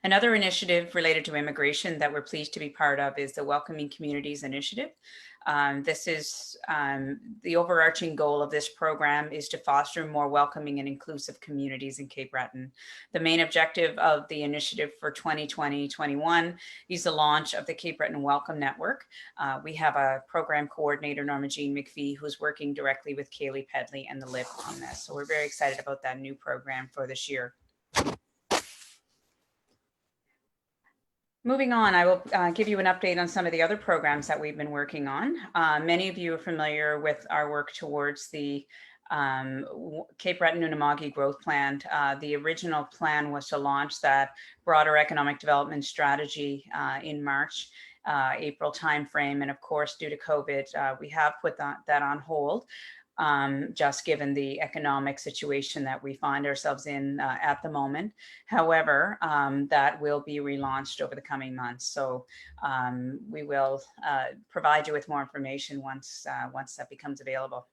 Another initiative related to immigration that we're pleased to be part of is the Welcoming Communities Initiative. This is the overarching goal of this program is to foster more welcoming and inclusive communities in Cape Breton. The main objective of the initiative for 2020-21 is the launch of the Cape Breton Welcome Network. We have a program coordinator, Norma Jean McPhee, who's working directly with Kaylee Pedley and the LIP on this. So we're very excited about that new program for this year. Moving on, I will give you an update on some of the other programs that we've been working on. Many of you are familiar with our work towards the Cape Breton Unama'ki Growth Plan. The original plan was to launch that broader economic development strategy in March, April timeframe. And of course, due to COVID, we have put that on hold. Just given the economic situation that we find ourselves in at the moment. However, that will be relaunched over the coming months. So we will provide you with more information once that becomes available.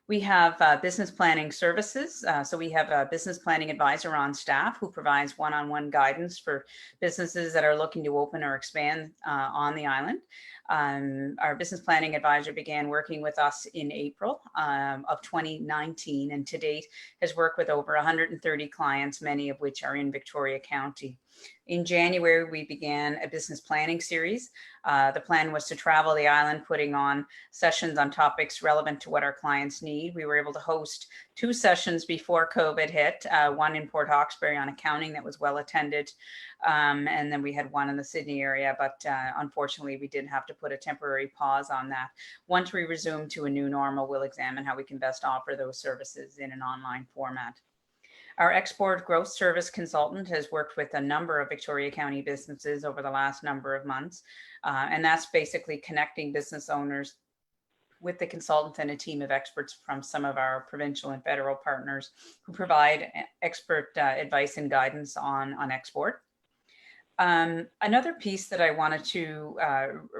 We have business planning services. So we have a business planning advisor on staff who provides one-on-one guidance for businesses that are looking to open or expand on the island. Our business planning advisor began working with us in April of 2019, and to date has worked with over 130 clients, many of which are in Victoria County. In January, we began a business planning series. The plan was to travel the island, putting on sessions on topics relevant to what our clients need. We were able to host 2 sessions before COVID hit, one in Port Hawkesbury on accounting that was well attended. And then we had one in the Sydney area, but unfortunately we did have to put a temporary pause on that. Once we resume to a new normal, we'll examine how we can best offer those services in an online format. Our export growth service consultant has worked with a number of Victoria County businesses over the last number of months. And that's basically connecting business owners with the consultant and a team of experts from some of our provincial and federal partners who provide expert advice and guidance on export. Another piece that I wanted to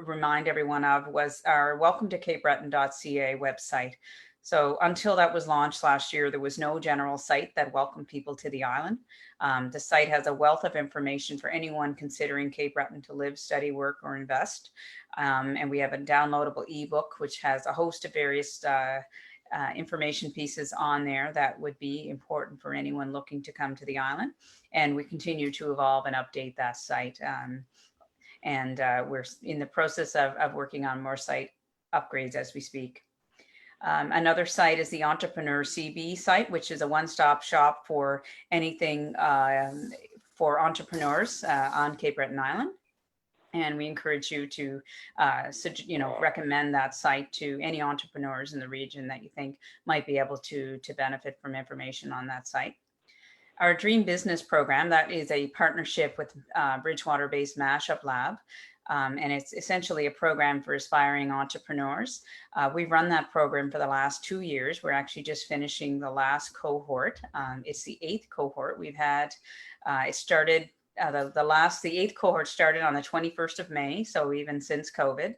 remind everyone of was our welcome to capebreton.ca website. So until that was launched last year, there was no general site that welcomed people to the island. The site has a wealth of information for anyone considering Cape Breton to live, study, work, or invest. And we have a downloadable ebook, which has a host of various information pieces on there that would be important for anyone looking to come to the island. And we continue to evolve and update that site. And we're in the process of working on more site upgrades as we speak. Another site is the Entrepreneur CB site, which is a one-stop shop for anything for entrepreneurs on Cape Breton Island. And we encourage you to, recommend that site to any entrepreneurs in the region that you think might be able to benefit from information on that site. Our Dream Business program, that is a partnership with Bridgewater-based Mashup Lab. And it's essentially a program for aspiring entrepreneurs. We've run that program for the last 2 years. We're actually just finishing the last cohort. It's the 8th cohort we've had. It started, the 8th cohort started on the 21st of May. So even since COVID,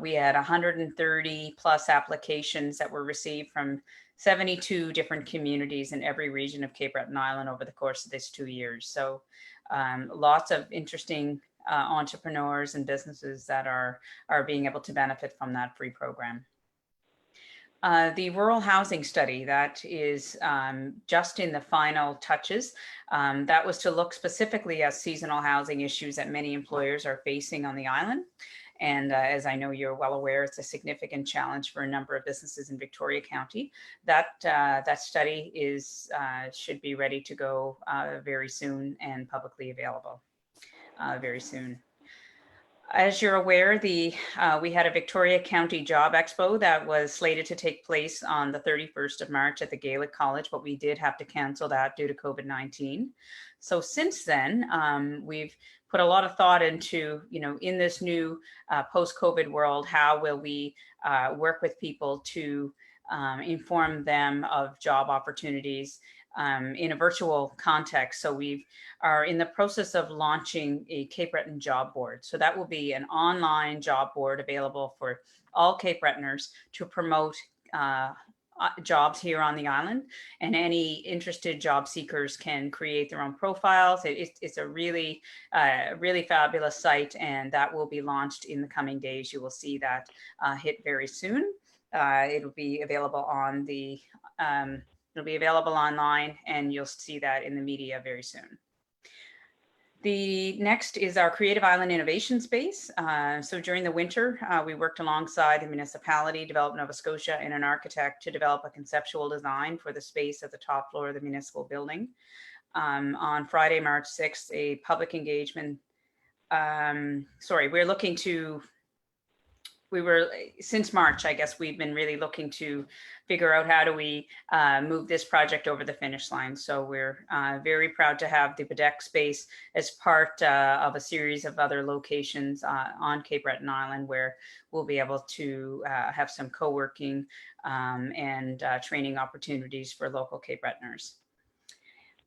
we had 130 plus applications that were received from 72 different communities in every region of Cape Breton Island over the course of this 2 years. So lots of interesting entrepreneurs and businesses that are being able to benefit from that free program. The rural housing study that is just in the final touches, that was to look specifically at seasonal housing issues that many employers are facing on the island. And as I know you're well aware, it's a significant challenge for a number of businesses in Victoria County. That study should be ready to go very soon and publicly available very soon. As you're aware, we had a Victoria County Job Expo that was slated to take place on the 31st of March at the Gaelic College, but we did have to cancel that due to COVID-19. So since then, we've put a lot of thought into, in this new post-COVID world, how will we work with people to inform them of job opportunities in a virtual context. So we are in the process of launching a Cape Breton job board. So that will be an online job board available for all Cape Bretoners to promote jobs here on the island, and any interested job seekers can create their own profiles. It's a really, really fabulous site, and that will be launched in the coming days. You will see that hit very soon. It'll be available on the it'll be available online, and you'll see that in the media very soon. The next is our Creative Island Innovation Space. So during the winter, we worked alongside the municipality, Develop Nova Scotia, and an architect to develop a conceptual design for the space at the top floor of the municipal building. On Friday, March 6th, a public engagement, we're looking to, since March, I guess we've been really looking to figure out how do we move this project over the finish line. So we're very proud to have the Bedeck space as part of a series of other locations on Cape Breton Island, where we'll be able to have some co-working and training opportunities for local Cape Bretoners.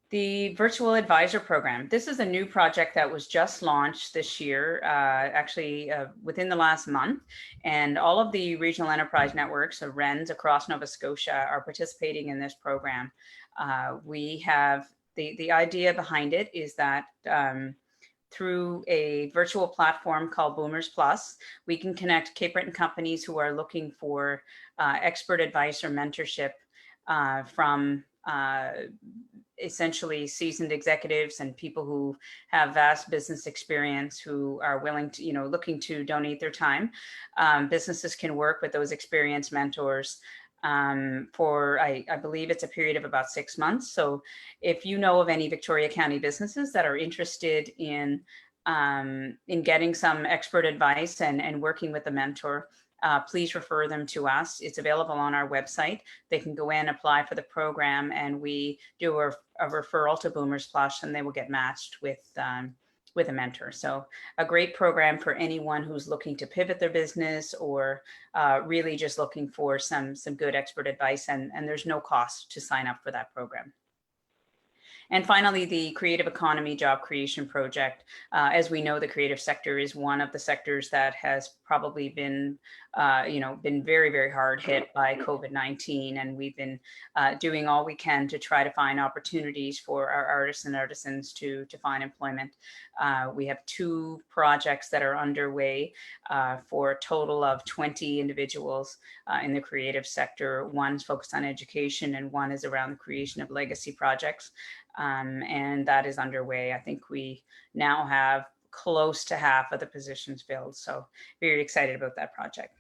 The Virtual Advisor Program. This is a new project that was just launched this year, actually within the last month. And all of the regional enterprise networks of RENs across Nova Scotia are participating in this program. We have, the idea behind it is that through a virtual platform called Boomers Plus, we can connect Cape Breton companies who are looking for expert advice or mentorship from essentially seasoned executives and people who have vast business experience, who are willing to, looking to donate their time. Businesses can work with those experienced mentors for, I believe it's a period of about 6 months. So if you know of any Victoria County businesses that are interested in getting some expert advice and working with a mentor, please refer them to us. It's available on our website. They can go in, apply for the program, and we do a referral to Boomers Plus, and they will get matched with a mentor. So a great program for anyone who's looking to pivot their business or really just looking for some good expert advice, and there's no cost to sign up for that program. And finally, the Creative Economy Job Creation Project. As we know, the creative sector is one of the sectors that has probably been, been very, very hard hit by COVID-19. And we've been doing all we can to try to find opportunities for our artists and artisans to find employment. We have 2 projects that are underway for a total of 20 individuals in the creative sector. One's focused on education, and one is around the creation of legacy projects. And that is underway. I think we now have close to half of the positions filled. So very excited about that project.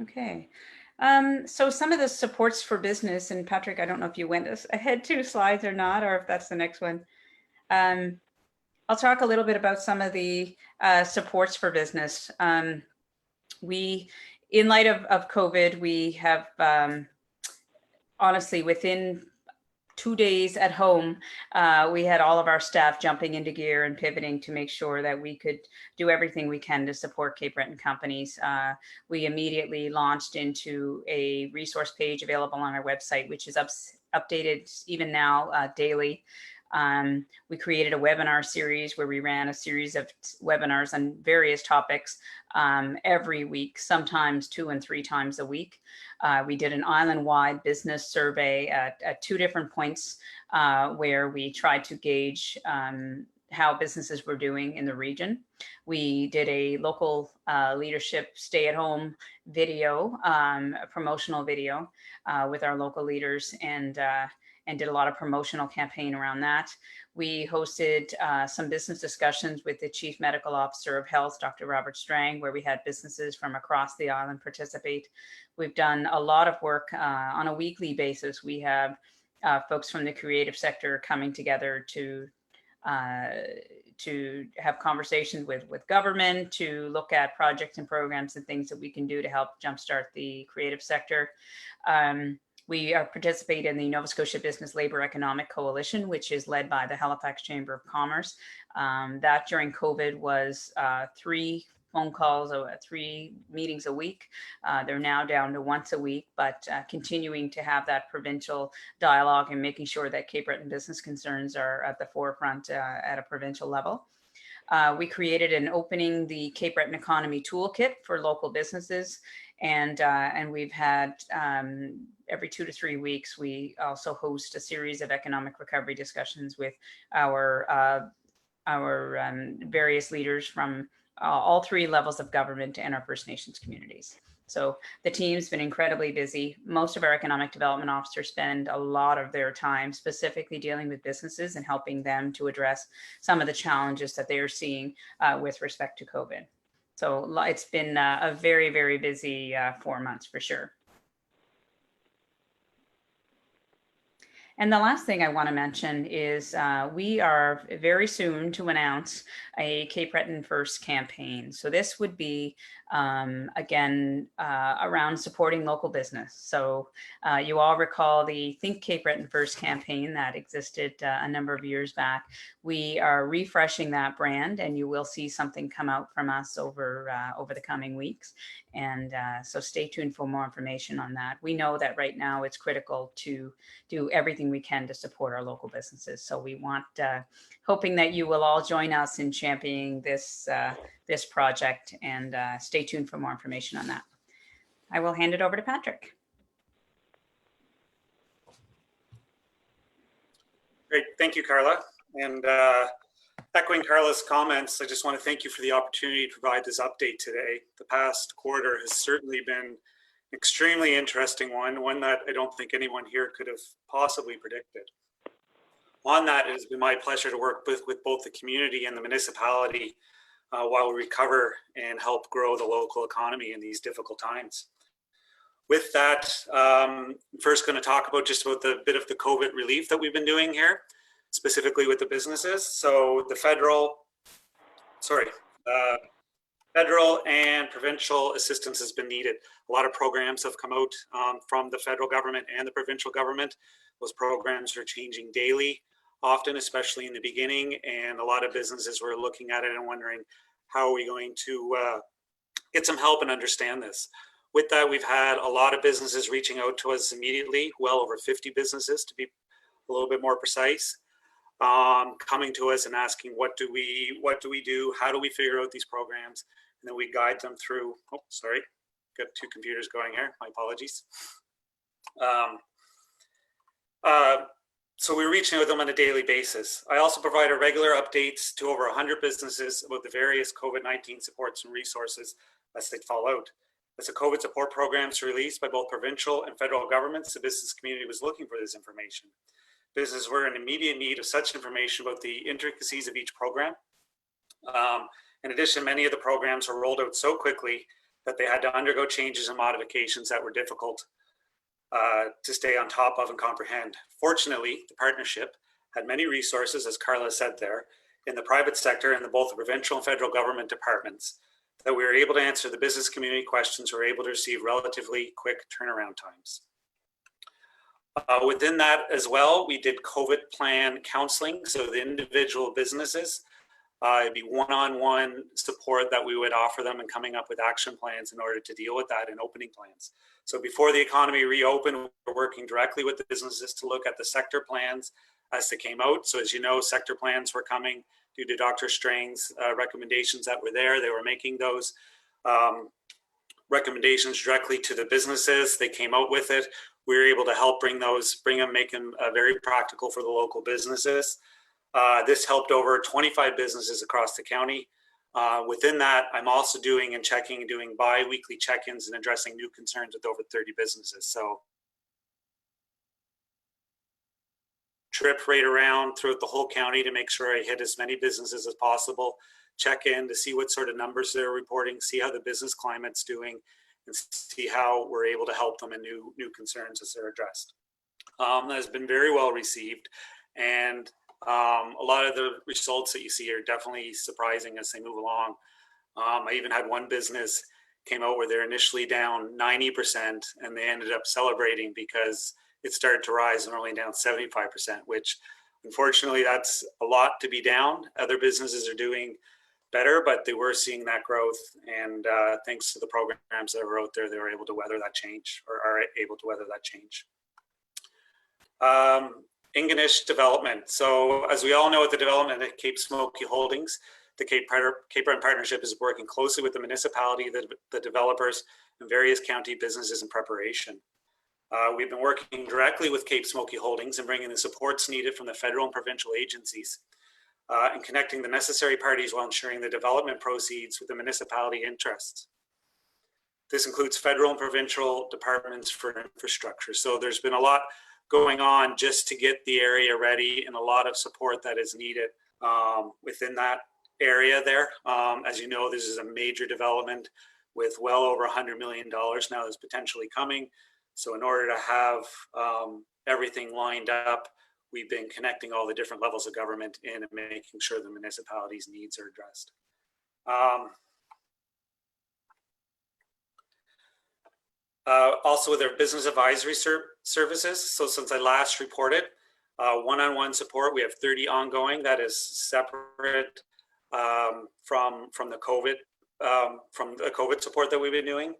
Okay. So some of the supports for business, and Patrick, I don't know if you went ahead 2 slides or not, or if that's the next one. I'll talk a little bit about some of the supports for business. In light of COVID, we have honestly, within 2 days at home, we had all of our staff jumping into gear and pivoting to make sure that we could do everything we can to support Cape Breton companies. We immediately launched into a resource page available on our website, which is updated even now daily. We created a webinar series where we ran a series of webinars on various topics every week, sometimes 2 and 3 times a week. We did an island-wide business survey at 2 different points where we tried to gauge how businesses were doing in the region. We did a local leadership stay-at-home video, a promotional video with our local leaders, and did a lot of promotional campaign around that. We hosted some business discussions with the Chief Medical Officer of Health, Dr. Robert Strang, where we had businesses from across the island participate. We've done a lot of work on a weekly basis. We have folks from the creative sector coming together to have conversations with government, to look at projects and programs and things that we can do to help jumpstart the creative sector. We participate in the Nova Scotia Business Labour Economic Coalition, which is led by the Halifax Chamber of Commerce. That during COVID was 3 phone calls, 3 meetings a week. They're now down to once a week, but continuing to have that provincial dialogue and making sure that Cape Breton business concerns are at the forefront at a provincial level. We created an Opening the Cape Breton Economy Toolkit for local businesses. And we've had every 2 to 3 weeks, we also host a series of economic recovery discussions with our various leaders from all 3 levels of government and our First Nations communities. So the team's been incredibly busy. Most of our economic development officers spend a lot of their time specifically dealing with businesses and helping them to address some of the challenges that they are seeing with respect to COVID. So it's been a very, very busy 4 months for sure. And the last thing I want to mention is we are very soon to announce a Cape Breton First campaign. So this would be, again, around supporting local business. So you all recall the Think Cape Breton First campaign that existed a number of years back. We are refreshing that brand, and you will see something come out from us over the coming weeks. And so stay tuned for more information on that. We know that right now it's critical to do everything we can to support our local businesses. So we want, hoping that you will all join us in championing this project, and stay tuned for more information on that. I will hand it over to Patrick. Great, thank you, Carla. And echoing Carla's comments, I just want to thank you for the opportunity to provide this update today. The past quarter has certainly been an extremely interesting one that I don't think anyone here could have possibly predicted. On that, it has been my pleasure to work with both the community and the municipality while we recover and help grow the local economy in these difficult times. With that, I'm first going to talk about just about the bit of the COVID relief that we've been doing here, specifically with the businesses. So the federal and provincial assistance has been needed. A lot of programs have come out from the federal government and the provincial government. Those programs are changing daily, often, especially in the beginning, and a lot of businesses were looking at it and wondering, how are we going to get some help and understand this? With that, we've had a lot of businesses reaching out to us immediately, well over 50 businesses to be a little bit more precise, coming to us and asking, what do we do? How do we figure out these programs? And then we guide them through, oh, sorry, got 2 computers going here, my apologies. So we're reaching out with them on a daily basis. I also provide regular updates to over 100 businesses about the various COVID-19 supports and resources as they fall out. As the COVID support programs are released by both provincial and federal governments, the business community was looking for this information. Businesses were in immediate need of such information about the intricacies of each program. In addition, many of the programs were rolled out so quickly that they had to undergo changes and modifications that were difficult to stay on top of and comprehend. Fortunately, the partnership had many resources, as Carla said there, in the private sector and both the provincial and federal government departments, that we were able to answer the business community questions. We were able to receive relatively quick turnaround times. Within that as well, we did COVID plan counseling. So the individual businesses, it'd be one-on-one support that we would offer them and coming up with action plans in order to deal with that and opening plans. So before the economy reopened, we're working directly with the businesses to look at the sector plans as they came out. So as you know, sector plans were coming due to Dr. Strang's recommendations that were there. They were making those recommendations directly to the businesses. They came out with it. We were able to help make them very practical for the local businesses. This helped over 25 businesses across the county. Within that, I'm also doing bi-weekly check-ins and addressing new concerns with over 30 businesses. So trip right around throughout the whole county to make sure I hit as many businesses as possible, check in to see what sort of numbers they're reporting, see how the business climate's doing, and see how we're able to help them in new concerns as they're addressed. That has been very well received, and a lot of the results that you see are definitely surprising as they move along. I even had one business came out where they're initially down 90% and they ended up celebrating because it started to rise and only down 75%, which unfortunately that's a lot to be down. Other businesses are doing better, but they were seeing that growth, and thanks to the programs that were out there, they were able to weather that change, or are able to weather that change. Ingonish development. So as we all know, at the development at Cape Smoky Holdings, The Cape Breton Partnership is working closely with the municipality, the developers, and various county businesses in preparation. We've been working directly with Cape Smoky Holdings and bringing the supports needed from the federal and provincial agencies and connecting the necessary parties while ensuring the development proceeds with the municipality interests. This includes federal and provincial departments for infrastructure. So there's been a lot going on just to get the area ready and a lot of support that is needed within that area there. As you know, this is a major development with well over $100 million now that's potentially coming. So in order to have everything lined up, we've been connecting all the different levels of government in and making sure the municipalities' needs are addressed. Also with our business advisory services. So since I last reported, one-on-one support, we have 30 ongoing. That is separate from the COVID support that we've been doing.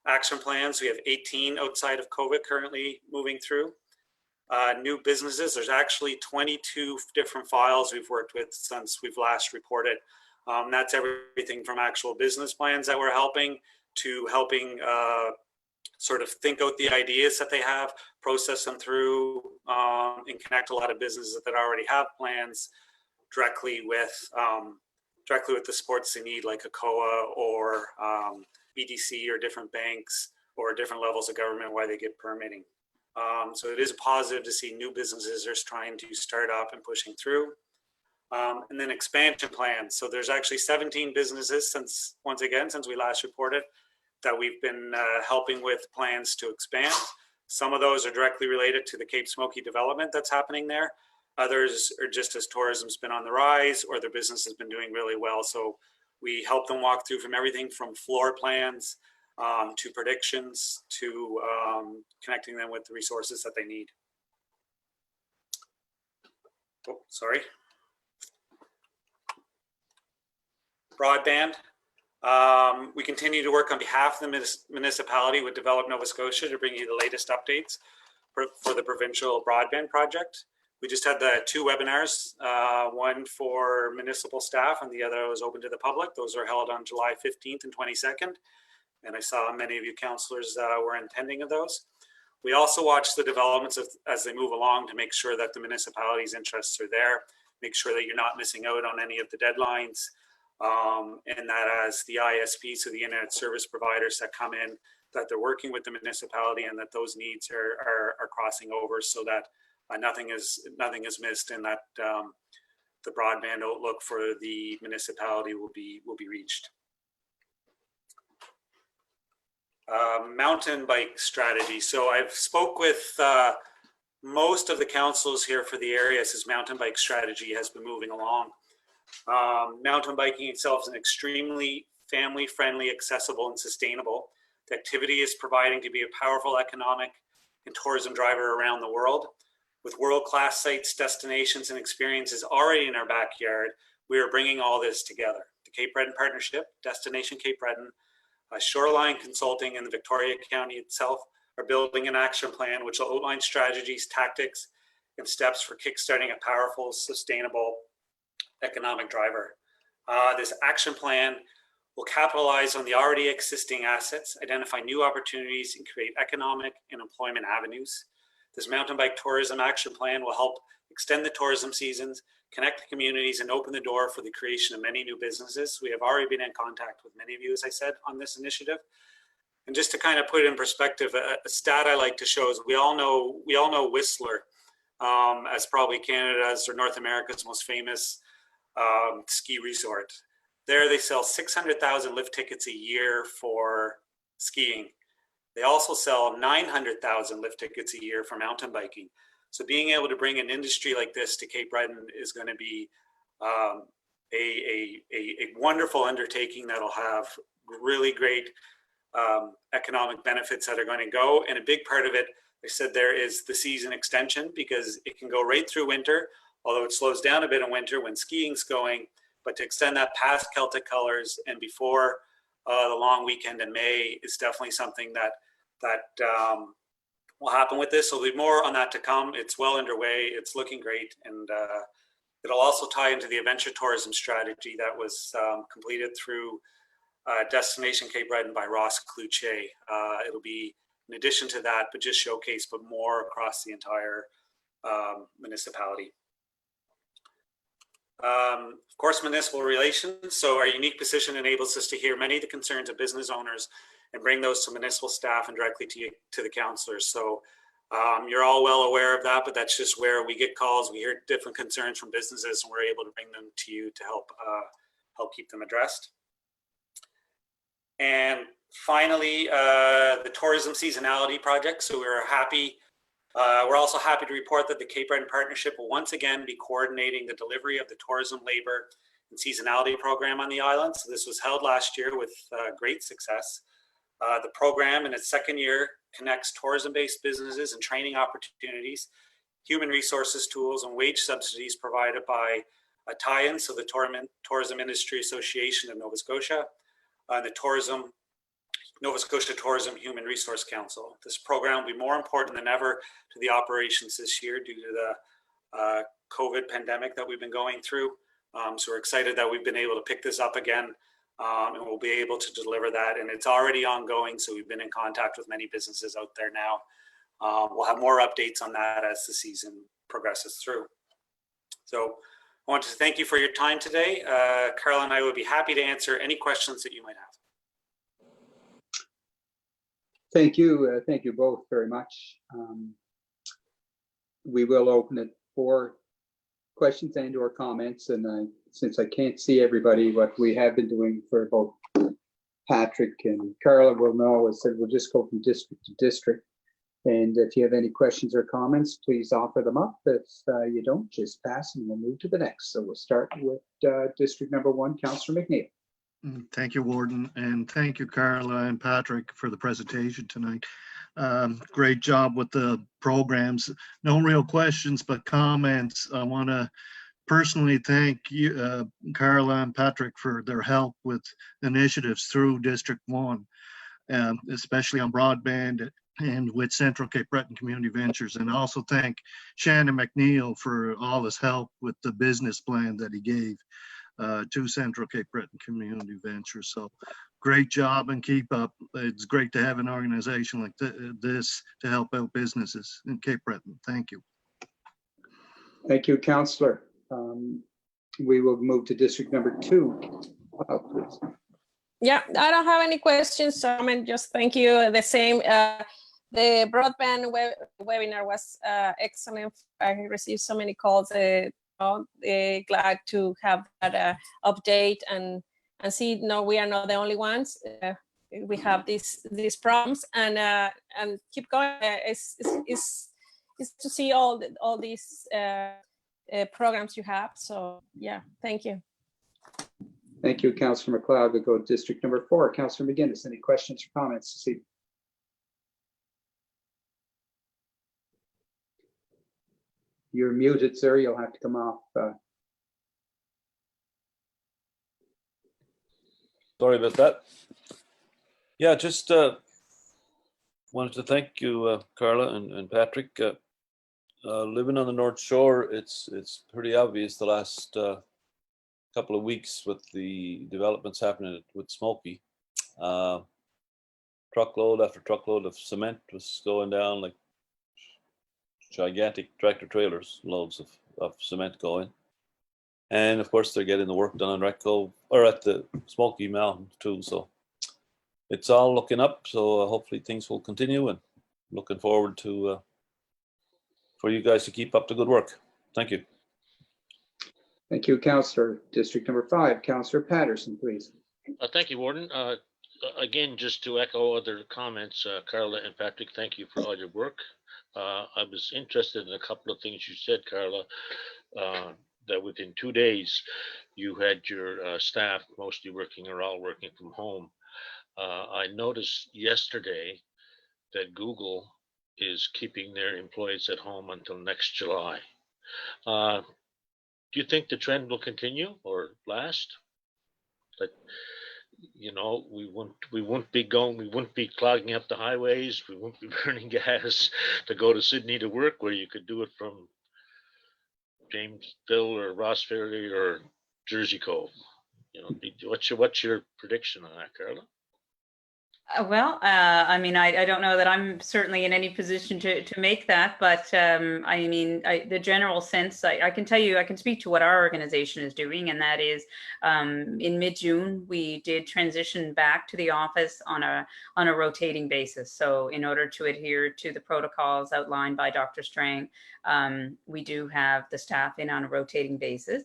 Action plans, we have 18 outside of COVID currently moving through. New businesses, there's actually 22 different files we've worked with since we've last reported. That's everything from actual business plans that we're helping to helping sort of think out the ideas that they have, process them through, and connect a lot of businesses that already have plans directly with the supports they need, like ACOA or BDC or different banks or different levels of government while they get permitting. So it is positive to see new businesses are trying to start up and pushing through. And then expansion plans. So there's actually 17 businesses since we last reported that we've been helping with plans to expand. Some of those are directly related to the Cape Smoky development that's happening there. Others are just as tourism's been on the rise or their business has been doing really well. So we help them walk through from everything from floor plans to predictions to connecting them with the resources that they need. Oh, sorry. Broadband. We continue to work on behalf of the municipality with Develop Nova Scotia to bring you the latest updates for the provincial broadband project. We just had the 2 webinars, one for municipal staff and the other was open to the public. Those are held on July 15th and 22nd. And I saw many of you councillors were attending of those. We also watch the developments as they move along to make sure that the municipality's interests are there, make sure that you're not missing out on any of the deadlines, and that as the ISP, so the internet service providers that come in, that they're working with the municipality and that those needs are crossing over so that nothing is missed and that the broadband outlook for the municipality will be reached. Mountain bike strategy. So I've spoke with most of the councils here for the area as mountain bike strategy has been moving along. Mountain biking itself is an extremely family-friendly, accessible, and sustainable. The activity is providing to be a powerful economic and tourism driver around the world. With world-class sites, destinations, and experiences already in our backyard, we are bringing all this together. The Cape Breton Partnership, Destination Cape Breton, Shoreline Consulting, and the Victoria County itself are building an action plan which will outline strategies, tactics, and steps for kickstarting a powerful, sustainable economic driver. This action plan will capitalize on the already existing assets, identify new opportunities, and create economic and employment avenues. This mountain bike tourism action plan will help extend the tourism seasons, connect the communities, and open the door for the creation of many new businesses. We have already been in contact with many of you, as I said, on this initiative. And just to kind of put it in perspective, a stat I like to show is we all know Whistler as probably Canada's or North America's most famous ski resort. There they sell 600,000 lift tickets a year for skiing. They also sell 900,000 lift tickets a year for mountain biking. So being able to bring an industry like this to Cape Breton is going to be a wonderful undertaking that'll have really great economic benefits that are going to go. And a big part of it, I said, there is the season extension because it can go right through winter, although it slows down a bit in winter when skiing's going. But to extend that past Celtic colors and before the long weekend in May is definitely something that will happen with this. So there'll be more on that to come. It's well underway. It's looking great. And It'll also tie into the adventure tourism strategy that was completed through Destination Cape Breton by Ross Cloutier. It'll be in addition to that, but just showcase, but more across the entire municipality. Of course, municipal relations. So our unique position enables us to hear many of the concerns of business owners and bring those to municipal staff and directly to the councillors. So you're all well aware of that, but that's just where we get calls. We hear different concerns from businesses, and we're able to bring them to you to help keep them addressed. And finally, the tourism seasonality project. So we're also happy to report that the Cape Breton Partnership will once again be coordinating the delivery of the tourism labor and seasonality program on the island. So this was held last year with great success. The program in its second year connects tourism-based businesses and training opportunities, human resources tools, and wage subsidies provided by a tie-in, so the Tourism Industry Association of Nova Scotia, and the Nova Scotia Tourism Human Resource Council. This program will be more important than ever to the operations this year due to the COVID pandemic that we've been going through. So we're excited that we've been able to pick this up again, and we'll be able to deliver that. And it's already ongoing, so we've been in contact with many businesses out there now. We'll have more updates on that as the season progresses through. So I want to thank you for your time today. Carla and I would be happy to answer any questions that you might have. Thank you both very much. We will open it for questions and or comments, and since I can't see everybody, what we have been doing for both Patrick and Carla will know is that we'll just go from district to district, and if you have any questions or comments, please offer them up. If you don't, just pass and we'll move to the next. So we'll start with district number 1, Councillor McNeil. Thank you, Warden, and thank you, Carla and Patrick, for the presentation tonight. Great job with the programs. No real questions, but comments. I want to personally thank you, Carla and Patrick, for their help with initiatives through District 1, especially on broadband and with Central Cape Breton Community Ventures. And also thank Shannon McNeil for all his help with the business plan that he gave to Central Cape Breton Community Ventures. So great job and keep up. It's great to have an organization like this to help out businesses in Cape Breton. Thank you. Thank you, Councillor. We will move to district number 2. Please. Yeah, I don't have any questions. So I mean, just thank you. The same. The broadband webinar was excellent. I received so many calls. Glad to have that update and see. No, we are not the only ones. We have these problems and keep going. It's to see all these programs you have. So yeah, thank you. Thank you, Councillor McLeod. We go to district number 4, Councillor McGinnis. Any questions or comments to see? You're muted, sir. You'll have to come off. Sorry about that. Yeah, just wanted to thank you, Carla and Patrick. Living on the North Shore, it's pretty obvious the last couple of weeks with the developments happening with Smoky. Truckload after truckload of cement was going down, like gigantic tractor trailers, loads of cement going. And of course they're getting the work done on Red Cove or at the Smoky Mountain too. So it's all looking up. So hopefully things will continue, and looking forward to for you guys to keep up the good work. Thank you. Thank you, Councillor. District number 5, Councillor Patterson, please. Thank you, Warden. Again, just to echo other comments, Carla and Patrick, thank you for all your work. I was interested in a couple of things you said, Carla, that within 2 days you had your staff mostly working or all working from home. I noticed yesterday that Google is keeping their employees at home until next July. Do you think the trend will continue or last? But you know, we wouldn't be clogging up the highways. We wouldn't be burning gas to go to Sydney to work, where you could do it from Jamesville or Ross Ferry or Jersey Cove? You know, what's your prediction on that, Carla? Well, I mean, I don't know that I'm certainly in any position to make that, but I mean, the general sense, I can tell you, I can speak to what our organization is doing, and that is in mid-June, we did transition back to the office on a rotating basis. So in order to adhere to the protocols outlined by Dr. Strang, we do have the staff in on a rotating basis,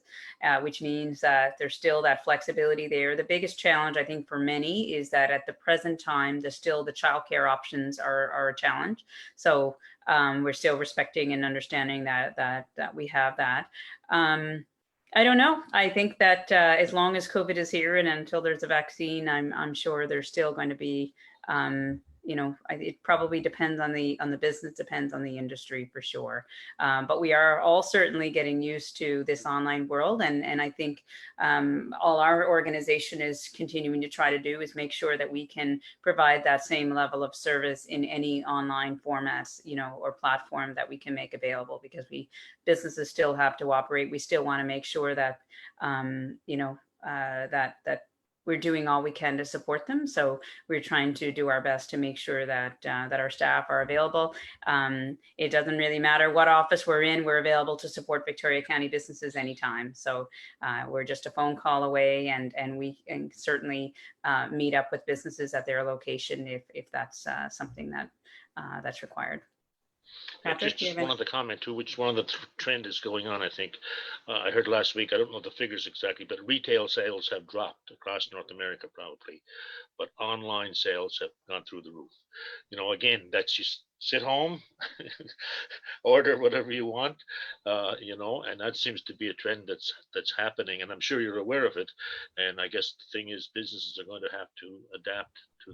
which means that there's still that flexibility there. The biggest challenge, I think, for many is that at the present time, the childcare options are a challenge. So we're still respecting and understanding that we have that. I don't know. I think that as long as COVID is here and until there's a vaccine, I'm sure there's still going to be you know, it probably depends on the business, depends on the industry for sure. But we are all certainly getting used to this online world. And I think all our organization is continuing to try to do is make sure that we can provide that same level of service in any online formats, you know, or platform that we can make available, because businesses still have to operate. We still want to make sure that, you know, that we're doing all we can to support them. So we're trying to do our best to make sure that that our staff are available. It doesn't really matter what office we're in, we're available to support Victoria County businesses anytime. So we're just a phone call away, and we can certainly meet up with businesses at their location if that's something that that's required. Patrick, Just one other comment too, which one of the trend is going on, I think. I heard last week, I don't know the figures exactly, but retail sales have dropped across North America probably, but online sales have gone through the roof. You know, again, that's just sit home, order whatever you want, you know, and that seems to be a trend that's happening, and I'm sure you're aware of it. And I guess the thing is, businesses are going to have to adapt to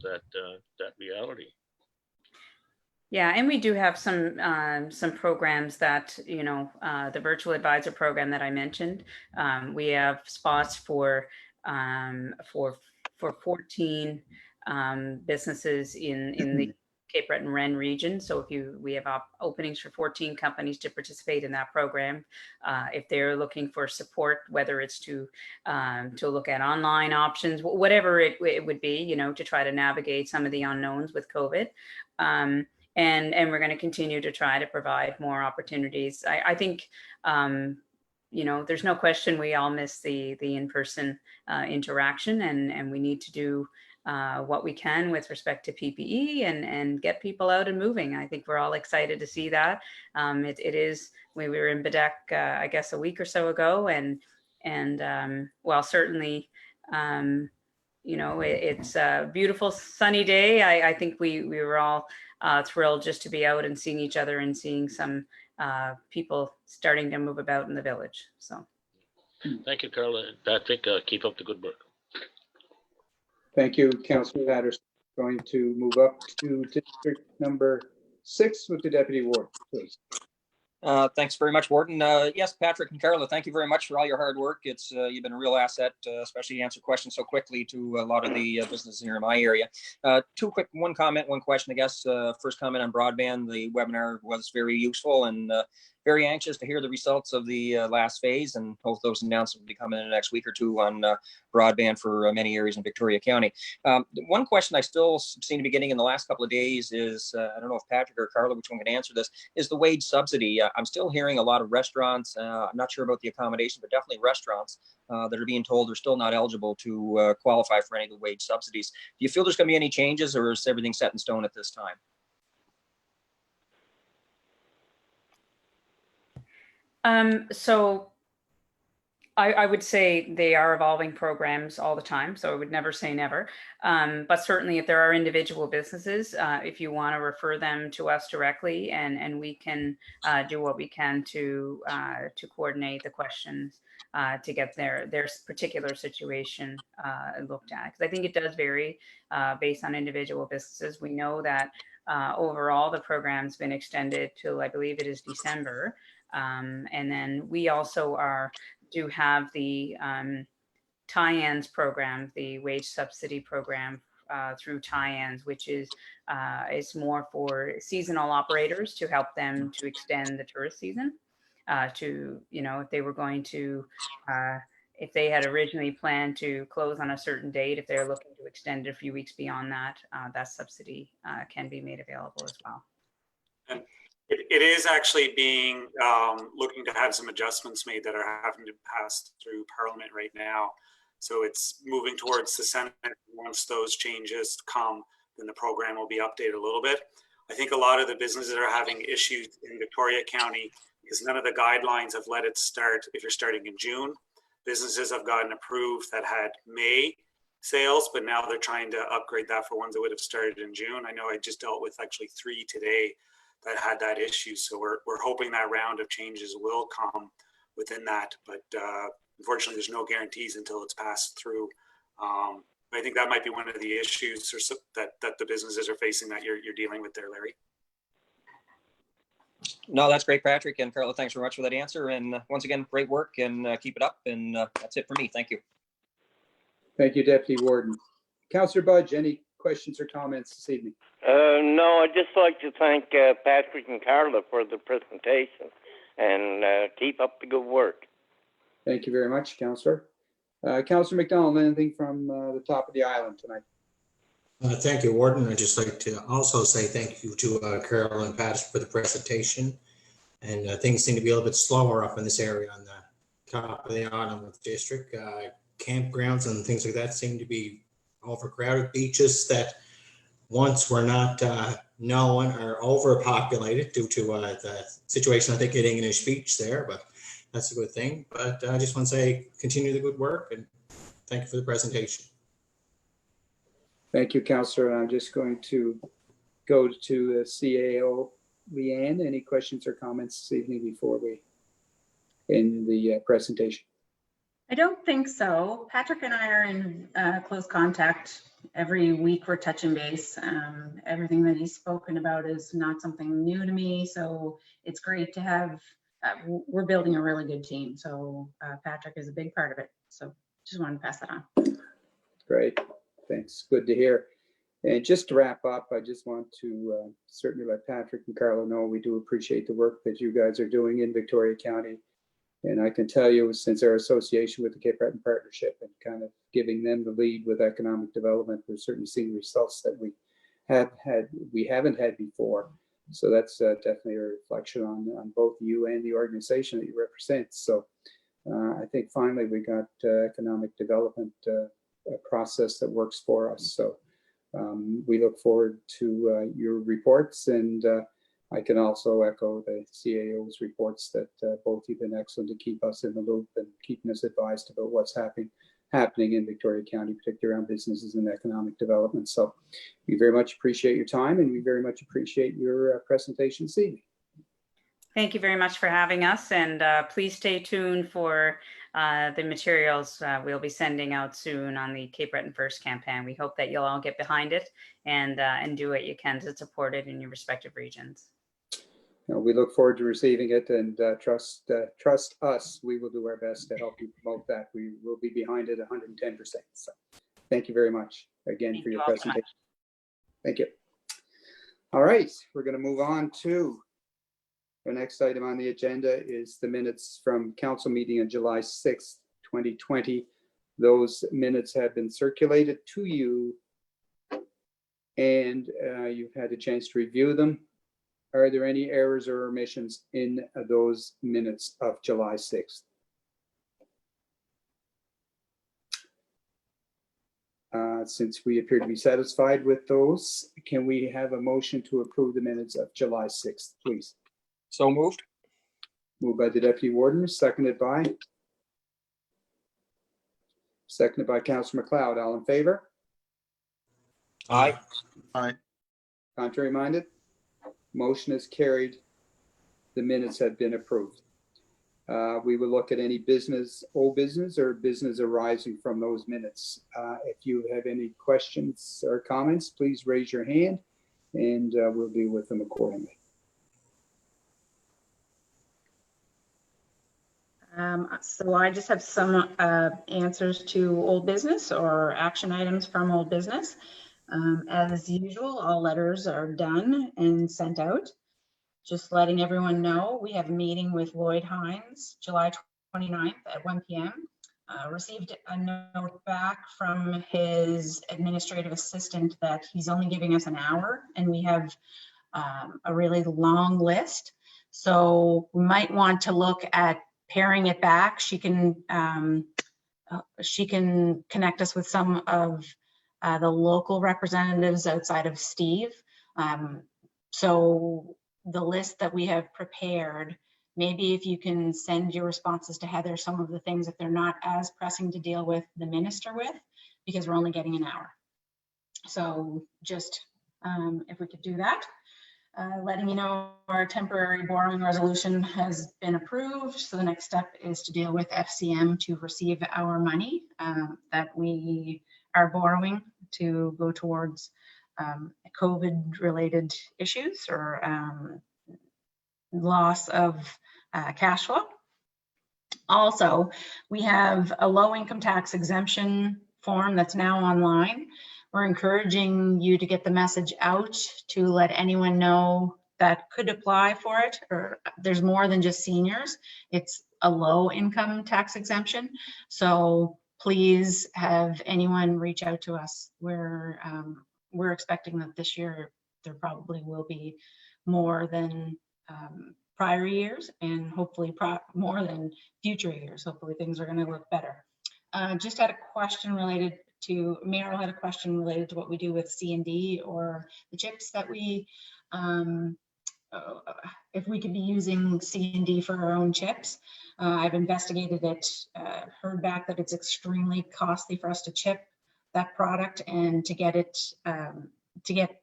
that reality. Yeah, and we do have some programs that, you know, the virtual advisor program that I mentioned. We have spots for 14 businesses in the Cape Breton Wren region. So we have openings for 14 companies to participate in that program. If they're looking for support, whether it's to look at online options, whatever it would be, you know, to try to navigate some of the unknowns with COVID. And we're going to continue to try to provide more opportunities. I think, you know, there's no question we all miss the in-person interaction, and we need to do what we can with respect to PPE and get people out and moving. I think we're all excited to see that. It is, we were in Bedeque, I guess, a week or so ago, and well, certainly, you know, it's a beautiful sunny day. I think we were all thrilled just to be out and seeing each other and seeing some people starting to move about in the village. So, thank you, Carla and Patrick. Keep up the good work. Thank you, Councillor Patterson. Going to move up to district number 6 with the deputy warden, please. Thanks very much, Warden. Yes, Patrick and Carla, thank you very much for all your hard work. It's you've been a real asset, especially to answer questions so quickly to a lot of the businesses here in my area. One comment, one question, I guess. First comment on broadband. The webinar was very useful, and very anxious to hear the results of the last phase, and hope those announcements will be coming in the next week or two on broadband for many areas in Victoria County. One question I still seem to be getting in the last couple of days is, I don't know if Patrick or Carla, which one can answer this, is the wage subsidy. I'm still hearing a lot of restaurants, I'm not sure about the accommodation, but definitely restaurants that are being told they're still not eligible to qualify for any of the wage subsidies. Do you feel there's going to be any changes, or is everything set in stone at this time? So I would say they are evolving programs all the time, so I would never say never. But certainly if there are individual businesses, if you want to refer them to us directly, and we can do what we can to coordinate the questions to get their particular situation looked at. Because I think it does vary based on individual businesses. We know that overall the program's been extended till, I believe it is December. And then we also do have the tie-ins program, the wage subsidy program through tie-ins, which is more for seasonal operators to help them to extend the tourist season. to, if they were going to, if they had originally planned to close on a certain date, if they're looking to extend it a few weeks beyond that, that subsidy can be made available as well. And it is actually being looking to have some adjustments made that are having to pass through Parliament right now. So it's moving towards the Senate. Once those changes come, then the program will be updated a little bit. I think a lot of the businesses are having issues in Victoria County because none of the guidelines have let it start if you're starting in June. Businesses have gotten approved that had May sales, but now they're trying to upgrade that for ones that would have started in June. I know I just dealt with actually 3 today that had that issue. So we're hoping that round of changes will come within that. But unfortunately, there's no guarantees until it's passed through. I think that might be one of the issues that the businesses are facing that you're dealing with there, Larry. No, that's great, Patrick. And Carla, thanks very much for that answer. And once again, great work and keep it up. And that's it for me. Thank you. Thank you, Deputy Warden. Councillor Budge, any questions or comments this evening? No, I'd just like to thank Patrick and Carla for the presentation and keep up the good work. Thank you very much, Councillor. Councillor McDonald, anything from the top of the island tonight? Thank you, Warden. I'd just like to also say thank you to Carol and Patrick for the presentation. And things seem to be a little bit slower up in this area on the top of the island with the district. Campgrounds and things like that seem to be overcrowded. Beaches that once were not known are overpopulated due to the situation, I think, at English Beach there, but that's a good thing. But I just want to say continue the good work and thank you for the presentation. Thank you, Councillor. I'm just going to go to the CAO. Leanne, any questions or comments this evening before we end the presentation? I don't think so. Patrick and I are in close contact. Every week we're touching base. Everything that he's spoken about is not something new to me. So it's great to have, we're building a really good team. So Patrick is a big part of it. So just wanted to pass that on. Great. Thanks. Good to hear. And just to wrap up, I just want to certainly let Patrick and Carla know we do appreciate the work that you guys are doing in Victoria County. And I can tell you, since our association with the Cape Breton Partnership and kind of giving them the lead with economic development, we're certainly seeing results that we haven't had before. So that's definitely a reflection on both you and the organization that you represent. So I think finally we got economic development a process that works for us. So we look forward to your reports, and I can also echo the CAO's reports that both you've been excellent to keep us in the loop and keeping us advised about what's happening in Victoria County, particularly around businesses and economic development. So we very much appreciate your time, and we very much appreciate your presentation this evening. Thank you very much for having us, and please stay tuned for the materials we'll be sending out soon on the Cape Breton First campaign. We hope that you'll all get behind it and do what you can to support it in your respective regions. We look forward to receiving it, and trust us, we will do our best to help you promote that. We will be behind it 110%. So thank you very much again for your presentation. Thank you. All right, we're going to move on to the next item on the agenda is the minutes from council meeting on July 6th, 2020. Those minutes have been circulated to you, and you've had a chance to review them. Are there any errors or omissions in those minutes of July 6th? Since we appear to be satisfied with those, can we have a motion to approve the minutes of July 6th, please? So moved. Moved by the Deputy Warden, seconded by Councillor MacLeod. All in favor? Aye. Aye. Contrary minded? Motion is carried. The minutes have been approved. We will look at any business, old business, or business arising from those minutes. If you have any questions or comments, please raise your hand and we'll deal with them accordingly. So I just have some answers to old business or action items from old business. As usual, all letters are done and sent out. just letting everyone know, we have a meeting with Lloyd Hines, July 29th at 1 p.m. Received a note back from his administrative assistant that he's only giving us an hour, and we have a really long list. So we might want to look at paring it back. She can connect us with some of the local representatives outside of Steve. So the list that we have prepared, maybe if you can send your responses to Heather, some of the things that they're not as pressing to deal with the minister with, because we're only getting an hour. So just if we could do that. Letting you know our temporary borrowing resolution has been approved. So the next step is to deal with FCM to receive our money that we are borrowing to go towards COVID-related issues or loss of cash flow. Also, we have a low income tax exemption form that's now online. We're encouraging you to get the message out to let anyone know that could apply for it, or there's more than just seniors. It's a low income tax exemption. So please have anyone reach out to us. We're expecting that this year there probably will be more than prior years, and hopefully more than future years. Hopefully things are going to look better. Just had a question related to, Meryl had a question related to what we do with C&D or the chips that we, if we could be using C&D for our own chips. I've investigated it, heard back that it's extremely costly for us to chip that product, and to get it, to get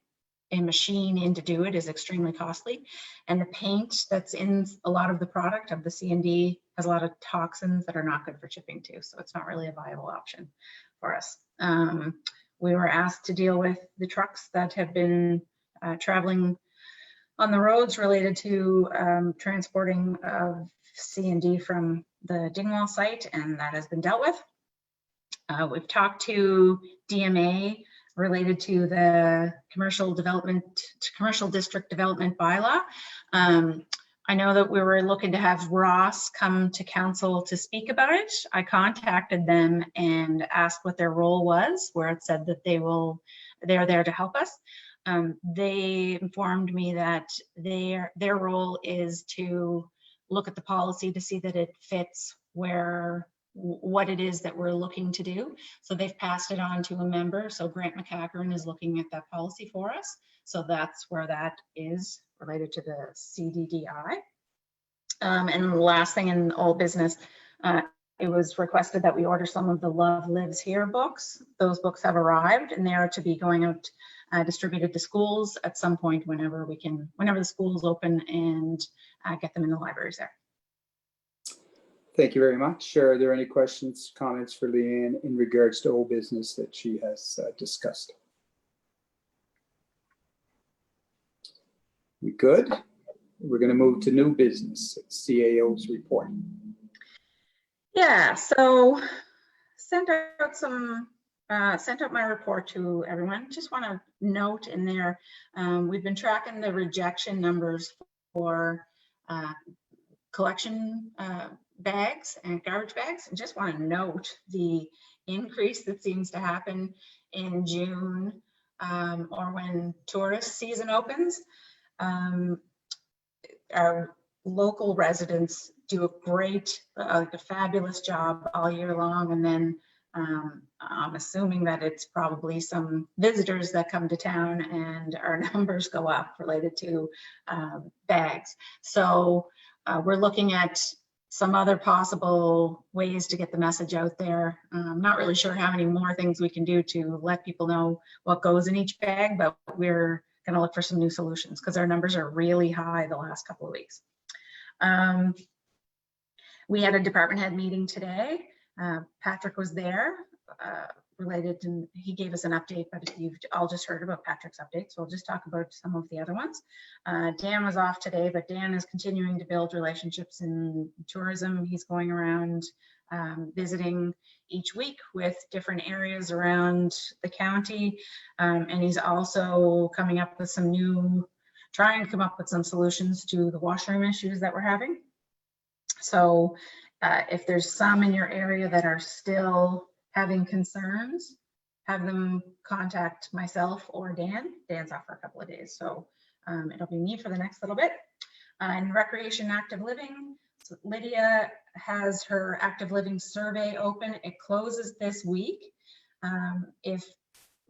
a machine in to do it is extremely costly. And the paint that's in a lot of the product of the C&D has a lot of toxins that are not good for chipping too. So it's not really a viable option for us. We were asked to deal with the trucks that have been traveling on the roads related to transporting of C&D from the Dingwall site, and that has been dealt with. We've talked to DMA related to the commercial district development bylaw. I know that we were looking to have Ross come to council to speak about it. I contacted them and asked what their role was, where it said that they're there to help us. They informed me that their role is to look at the policy to see that it fits what it is that we're looking to do. So they've passed it on to a member. So Grant McCackern is looking at that policy for us. So that's where that is related to the CDDI. And the last thing in old business, it was requested that we order some of the Love Lives Here books. Those books have arrived, and they are to be going out distributed to schools at some point whenever the schools open, and get them in the libraries there. Thank you very much. Are there any questions, comments for Leanne in regards to old business that she has discussed? We good? We're going to move to new business, CAO's report. Yeah, so sent out my report to everyone. Just want to note in there, we've been tracking the rejection numbers for collection bags and garbage bags, and just want to note the increase that seems to happen in June or when tourist season opens. Our local residents do a fabulous job all year long, and then I'm assuming that it's probably some visitors that come to town and our numbers go up related to bags. So we're looking at some other possible ways to get the message out there. I'm not really sure how many more things we can do to let people know what goes in each bag, but we're going to look for some new solutions because our numbers are really high the last couple of weeks. We had a department head meeting today. Patrick was there related, and he gave us an update, but you've all just heard about Patrick's update, so I'll just talk about some of the other ones. Dan was off today, but Dan is continuing to build relationships in tourism. He's going around visiting each week with different areas around the county, and he's also coming up with some new trying to come up with some solutions to the washroom issues that we're having. So if there's some in your area that are still having concerns, have them contact myself or Dan. Dan's off for a couple of days, so it'll be me for the next little bit. And recreation active living, so Lydia has her active living survey open. It closes this week. If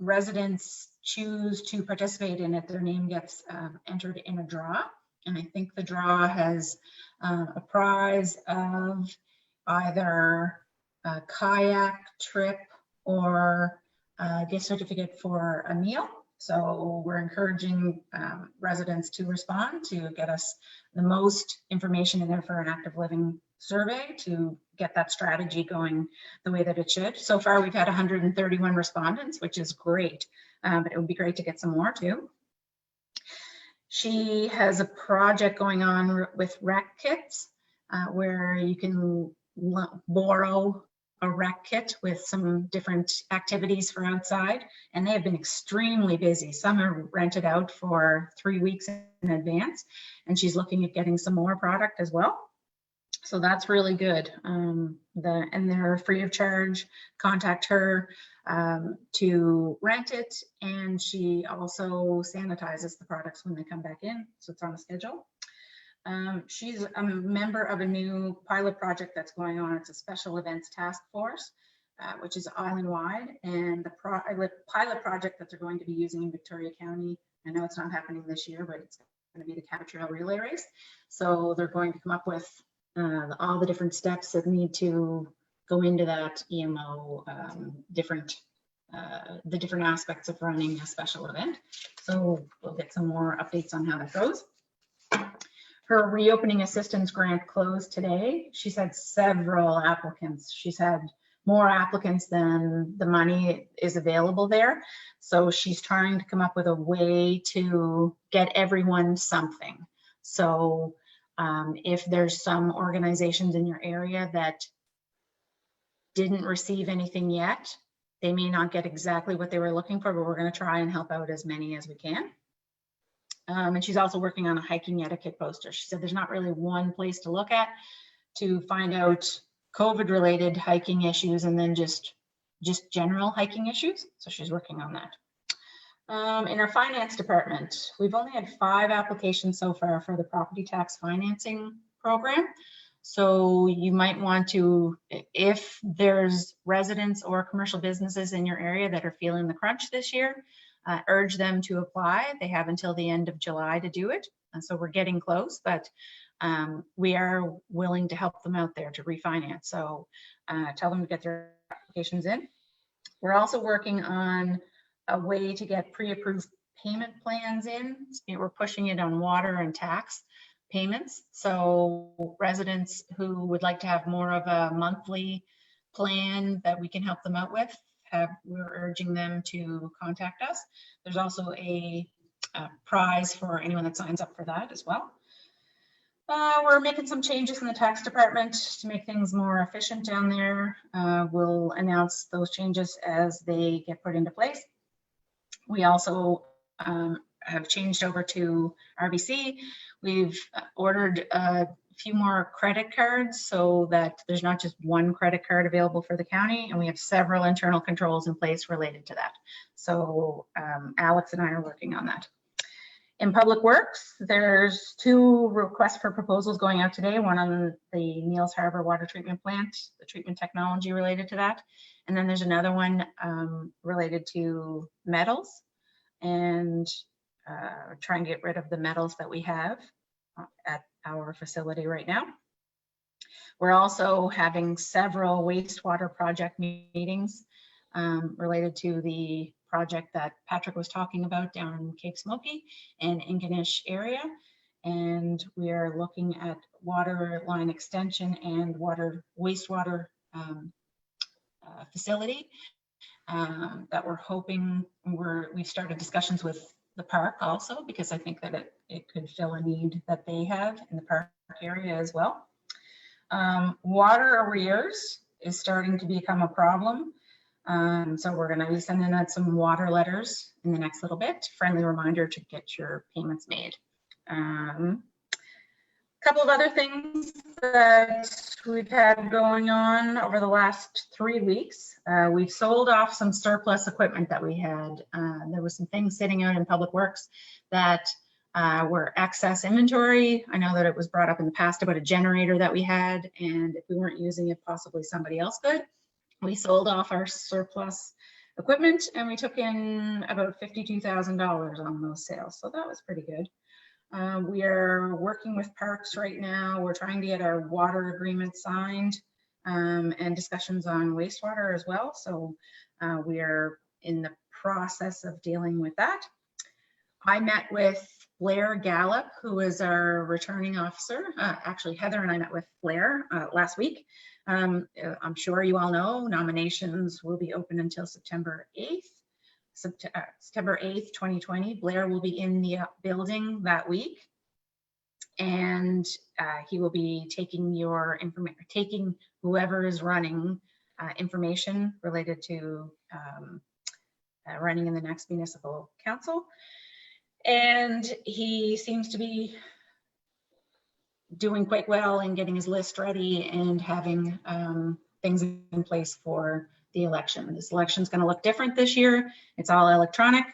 residents choose to participate in it, their name gets entered in a draw. And I think the draw has a prize of either a kayak trip or a gift certificate for a meal. So we're encouraging residents to respond to get us the most information in there for an active living survey to get that strategy going the way that it should. So far, we've had 131 respondents, which is great, but it would be great to get some more too. She has a project going on with rec kits where you can borrow a rec kit with some different activities for outside, and they have been extremely busy. Some are rented out for 3 weeks in advance, and she's looking at getting some more product as well. So that's really good. And they're free of charge. Contact her to rent it, and she also sanitizes the products when they come back in, so it's on a schedule. She's a member of a new pilot project that's going on. It's a special events task force, which is island-wide, and the pilot project that they're going to be using in Victoria County, I know it's not happening this year, but it's going to be the Cabot Trail Relay Race. So they're going to come up with all the different steps that need to go into that EMO, the different aspects of running a special event. So we'll get some more updates on how that goes. Her reopening assistance grant closed today. She's had several applicants. She's had more applicants than the money is available there. So she's trying to come up with a way to get everyone something. So if there's some organizations in your area that didn't receive anything yet, they may not get exactly what they were looking for, but we're going to try and help out as many as we can. And she's also working on a hiking etiquette poster. She said there's not really one place to look at to find out COVID-related hiking issues and then just general hiking issues. So she's working on that. In our finance department, we've only had 5 applications so far for the property tax financing program. So you might want to, if there's residents or commercial businesses in your area that are feeling the crunch this year, urge them to apply. They have until the end of July to do it. And so we're getting close, but we are willing to help them out there to refinance. So tell them to get their applications in. We're also working on a way to get pre-approved payment plans in. We're pushing it on water and tax payments. So residents who would like to have more of a monthly plan that we can help them out with, we're urging them to contact us. There's also a prize for anyone that signs up for that as well. We're making some changes in the tax department to make things more efficient down there. We'll announce those changes as they get put into place. We also have changed over to RBC. We've ordered a few more credit cards so that there's not just one credit card available for the county, and we have several internal controls in place related to that. So Alex and I are working on that. In Public Works, there's 2 requests for proposals going out today, one on the Neils Harbor water treatment plant, the treatment technology related to that. And then there's another one related to metals and try and get rid of the metals that we have at our facility right now. We're also having several wastewater project meetings related to the project that Patrick was talking about down in Cape Smoky and Ingonish area. And we are looking at water line extension and wastewater facility that we're hoping we've started discussions with the park also, because I think that it could fill a need that they have in the park area as well. Water arrears is starting to become a problem. So we're going to be sending out some water letters in the next little bit. Friendly reminder to get your payments made. Couple of other things that we've had going on over the last 3 weeks. We've sold off some surplus equipment that we had. There was some things sitting out in Public Works that were excess inventory. I know that it was brought up in the past about a generator that we had, and if we weren't using it, possibly somebody else could. We sold off our surplus equipment and we took in about $52,000 on those sales. So that was pretty good. We are working with Parks right now. We're trying to get our water agreement signed and discussions on wastewater as well. So we are in the process of dealing with that. I met with Blair Gallup, who is our returning officer. Actually, Heather and I met with Blair last week. I'm sure you all know nominations will be open until September 8th. September 8th, 2020. Blair will be in the building that week, and he will be taking your information, taking whoever is running information related to running in the next municipal council. And he seems to be doing quite well in getting his list ready and having things in place for the election. This election is going to look different this year. It's all electronic,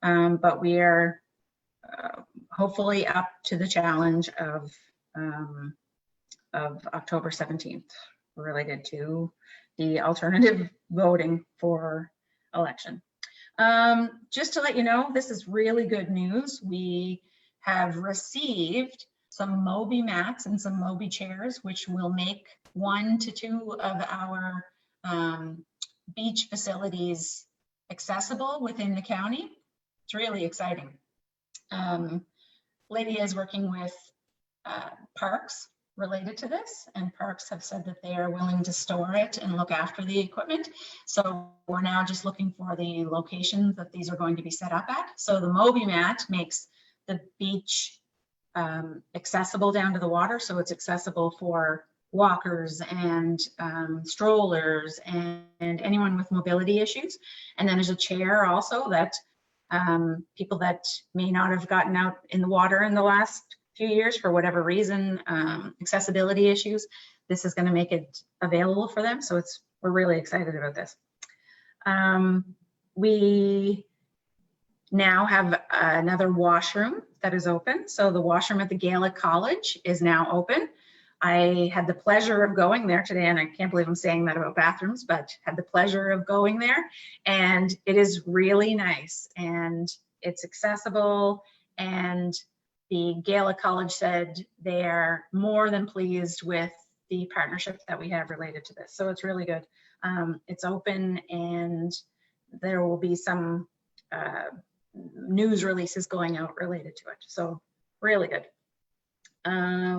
but we are hopefully up to the challenge of October 17th related to the alternative voting for election. Just to let you know, this is really good news. We have received some Moby mats and some Moby chairs, which will make 1 to 2 of our beach facilities accessible within the county. It's really exciting. Lydia is working with Parks related to this, and Parks have said that they are willing to store it and look after the equipment. So we're now just looking for the locations that these are going to be set up at. So the Moby mat makes the beach accessible down to the water, so it's accessible for walkers and strollers and anyone with mobility issues. And then there's a chair also that people that may not have gotten out in the water in the last few years for whatever reason, accessibility issues, this is going to make it available for them. So we're really excited about this. We now have another washroom that is open. So the washroom at the Gaelic College is now open. I had the pleasure of going there today, and I can't believe I'm saying that about bathrooms, but had the pleasure of going there, and it is really nice and it's accessible. And the Gaelic College said they are more than pleased with the partnership that we have related to this. So it's really good. It's open, and there will be some news releases going out related to it. So really good.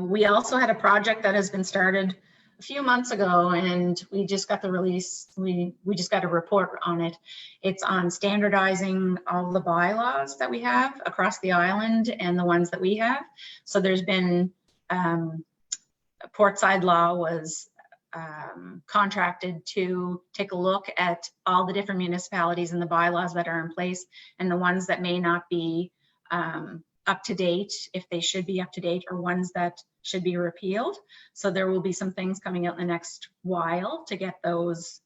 We also had a project that has been started a few months ago, and we just got the release. We just got a report on it. It's on standardizing all the bylaws that we have across the island and the ones that we have. So there's been Portside Law was contracted to take a look at all the different municipalities and the bylaws that are in place, and the ones that may not be up to date, if they should be up to date, or ones that should be repealed. So there will be some things coming out in the next while to get those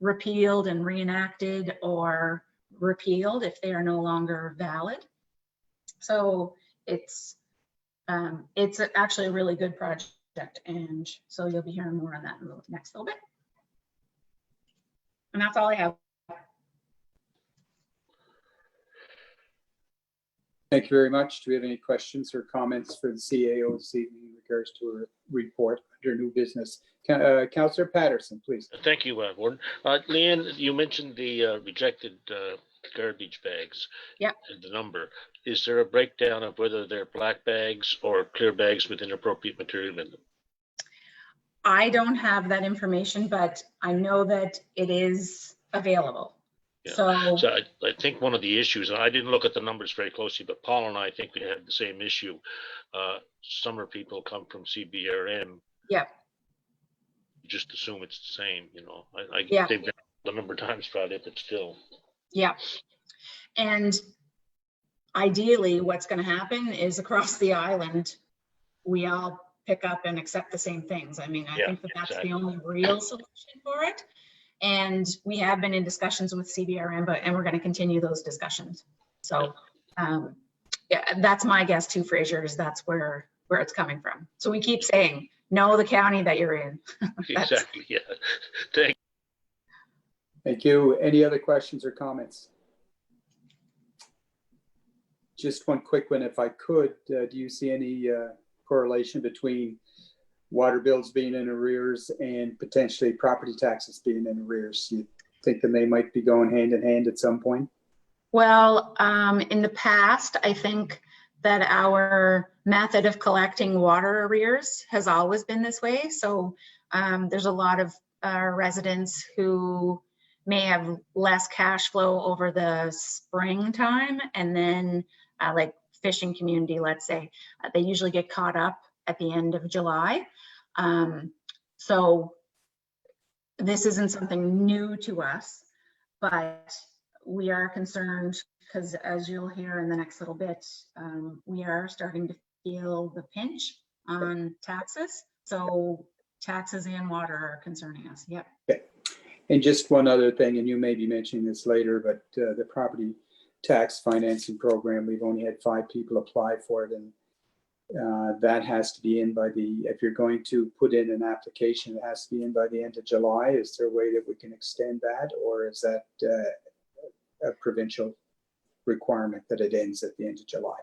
repealed and reenacted, or repealed if they are no longer valid. So it's actually a really good project, and so you'll be hearing more on that in the next little bit. And that's all I have. Thank you very much. Do we have any questions or comments for the CAO this evening in regards to a report under new business? Councillor Patterson, please. Thank you, Warden. Leanne, you mentioned the rejected garbage bags. Yeah. And the number. Is there a breakdown of whether they're black bags or clear bags with inappropriate material in them? I don't have that information, but I know that it is available. Yeah. So I think one of the issues, and I didn't look at the numbers very closely, but Paul and I think we had the same issue. Summer people come from CBRM. Yeah. You just assume it's the same, you know. Yeah. They've been a number of times probably, but still. Yeah. And ideally, what's going to happen is across the island, we all pick up and accept the same things. I mean, I Yeah, think that that's exactly. the only real solution for it. And we have been in discussions with CBRM, and we're going to continue those discussions. So, yeah, that's my guess too, Fraser, is that's where it's coming from. So we keep saying, know the county that you're in. Exactly, yeah. Thank Thank you. Any other questions or comments? Just one quick one, if I could. Do you see any correlation between water bills being in arrears and potentially property taxes being in arrears? You think that they might be going hand in hand at some point? Well, in the past, I think that our method of collecting water arrears has always been this way. So there's a lot of residents who may have less cash flow over the springtime, and then like fishing community, let's say, they usually get caught up at the end of July. So this isn't something new to us, but we are concerned because, as you'll hear in the next little bit, we are starting to feel the pinch on taxes. So taxes and water are concerning us. Yep. Okay. And just one other thing, and you may be mentioning this later, but the property tax financing program, we've only had 5 people apply for it, and that has to be in by if you're going to put in an application, it has to be in by the end of July. Is there a way that we can extend that, or is that a provincial requirement that it ends at the end of July?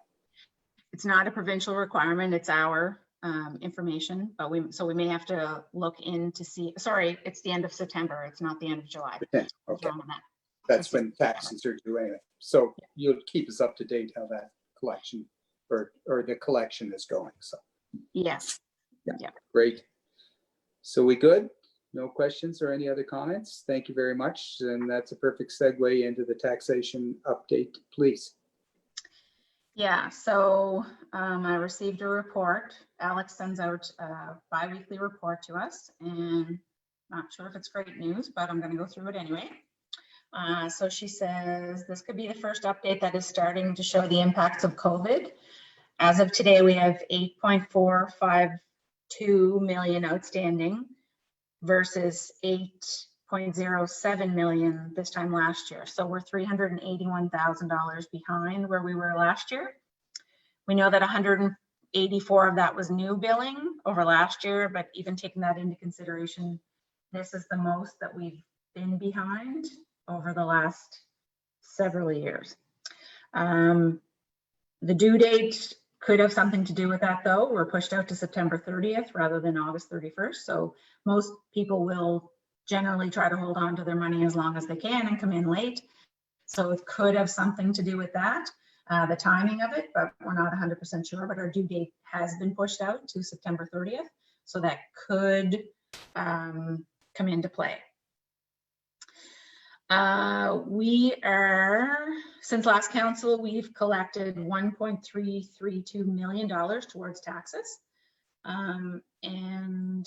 It's not a provincial requirement, it's our information, but we may have to look in to see. Sorry, it's the end of September, it's not the end of July. Okay, that's when taxes are due anyway. So you'll keep us up to date how that collection or the collection is going. So yes. Yeah. Great. So we good? No questions or any other comments? Thank you very much. And that's a perfect segue into the taxation update, please. Yeah, so I received a report. Alex sends out a bi-weekly report to us, and not sure if it's great news, but I'm going to go through it anyway. So she says this could be the first update that is starting to show the impacts of COVID. As of today, we have 8.452 million outstanding versus 8.07 million this time last year. So we're $381,000 behind where we were last year. We know that 184 of that was new billing over last year, but even taking that into consideration, this is the most that we've been behind over the last several years. The due date could have something to do with that, though. We're pushed out to September 30th rather than August 31st. So most people will generally try to hold on to their money as long as they can and come in late. So it could have something to do with that, the timing of it, but we're not 100% sure. But our due date has been pushed out to September 30th. So that could come into play. We are, since last council, we've collected $1.332 million towards taxes. And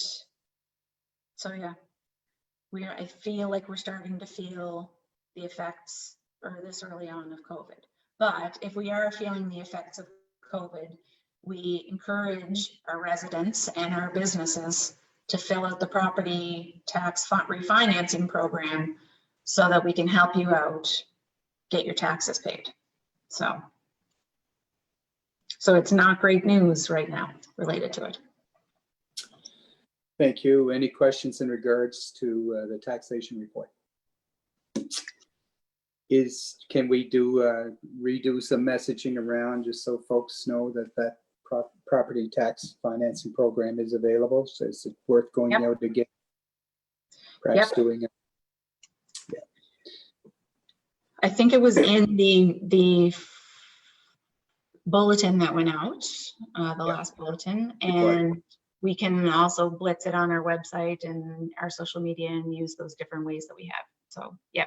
so, yeah, I feel like we're starting to feel the effects this early on of COVID. But if we are feeling the effects of COVID, we encourage our residents and our businesses to fill out the property tax refinancing program so that we can help you out, get your taxes paid. So it's not great news right now related to it. Thank you. Any questions in regards to the taxation report? Can we redo some messaging around just so folks know that property tax financing program is available? So is it worth going out again? Perhaps doing it. I think it was in the bulletin that went out, the last bulletin, and we can also blitz it on our website and our social media and use those different ways that we have. So, yeah.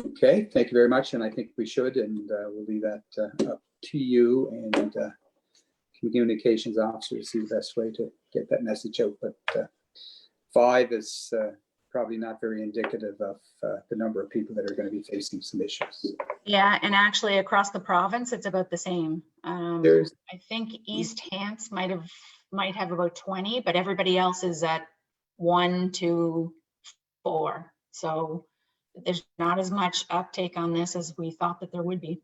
Okay, thank you very much. And I think we should, and we'll leave that up to you and communications officer to see the best way to get that message out. But 5 is probably not very indicative of the number of people that are going to be facing some issues. Yeah, and actually across the province, it's about the same. There's, I think East Hants might have about 20, but everybody else is at 1 to 4. So there's not as much uptake on this as we thought that there would be.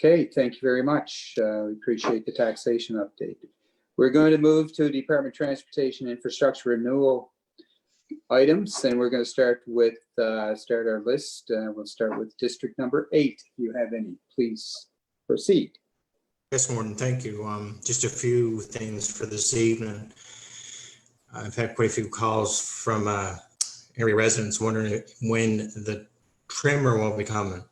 okay, thank you very much. We appreciate the taxation update. We're going to move to Department of Transportation Infrastructure renewal items, and we're going to start our list. We'll start with district number 8. If you have any, please proceed. Yes, Morton, thank you. Just a few things for this evening. I've had quite a few calls from area residents wondering when the trimmer will be coming.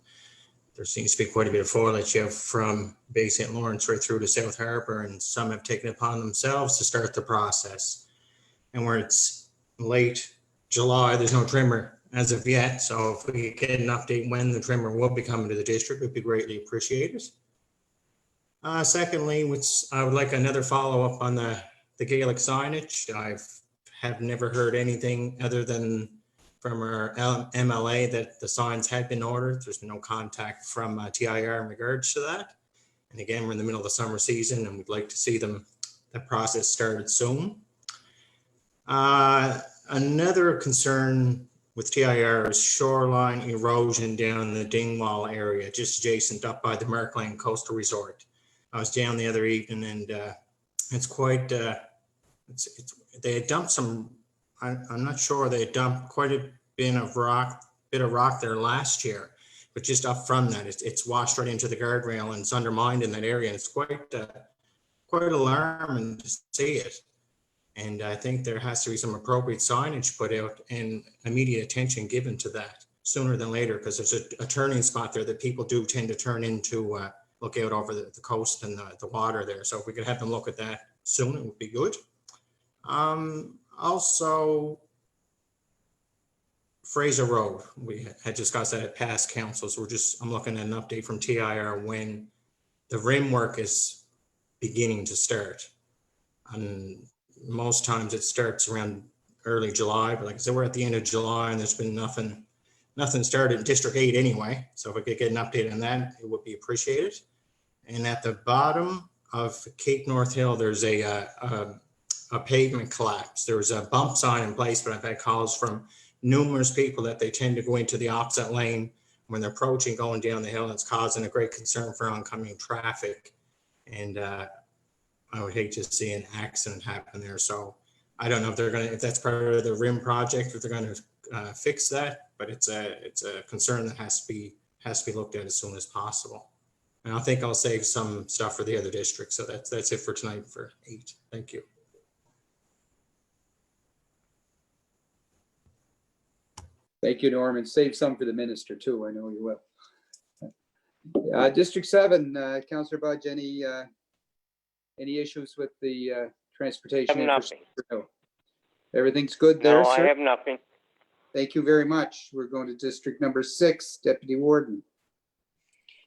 There seems to be quite a bit of foliage from Bay St. Lawrence right through to South Harbour, and some have taken it upon themselves to start the process. And where it's late July, there's no trimmer as of yet. So if we get an update when the trimmer will be coming to the district, it would be greatly appreciated. Secondly, which I would like another follow-up on the Gaelic signage. Have never heard anything other than from our MLA that the signs had been ordered. There's been no contact from TIR in regards to that. And again, we're in the middle of the summer season and we'd like to see the process started soon. Another concern with TIR is shoreline erosion down the Dingwall area, just adjacent up by the Markland Coastal Resort. I was down the other evening and it's quite, they had dumped some, I'm not sure, they had dumped quite a bit of rock there last year, but just up from that, it's washed right into the guardrail and it's undermined in that area. And it's quite alarming to see it. And I think there has to be some appropriate signage put out and immediate attention given to that sooner than later, because there's a turning spot there that people do tend to turn into, look out over the coast and the water there. So if we could have them look at that soon, it would be good. Also, Fraser Road, we had discussed that at past councils. I'm looking at an update from TIR when the rim work is beginning to start. And most times it starts around early July, but like I said, we're at the end of July and there's been nothing started in District 8 anyway. So if we could get an update on that, it would be appreciated. And at the bottom of Cape North Hill, there's a pavement collapse. There was a bump sign in place, but I've had calls from numerous people that they tend to go into the opposite lane when they're approaching going down the hill. And it's causing a great concern for oncoming traffic. And I would hate to see an accident happen there. So I don't know if that's part of the RIM project, if they're going to fix that, but it's a concern that has to be looked at as soon as possible. And I think I'll save some stuff for the other districts. So that's it for tonight for 8. Thank you. Thank you, Norman. Save some for the minister too. I know you will. District 7, Councillor Budge, any issues with the transportation? I have nothing. No. Everything's good there, No, sir? I have nothing. Thank you very much. We're going to district number 6, Deputy Warden.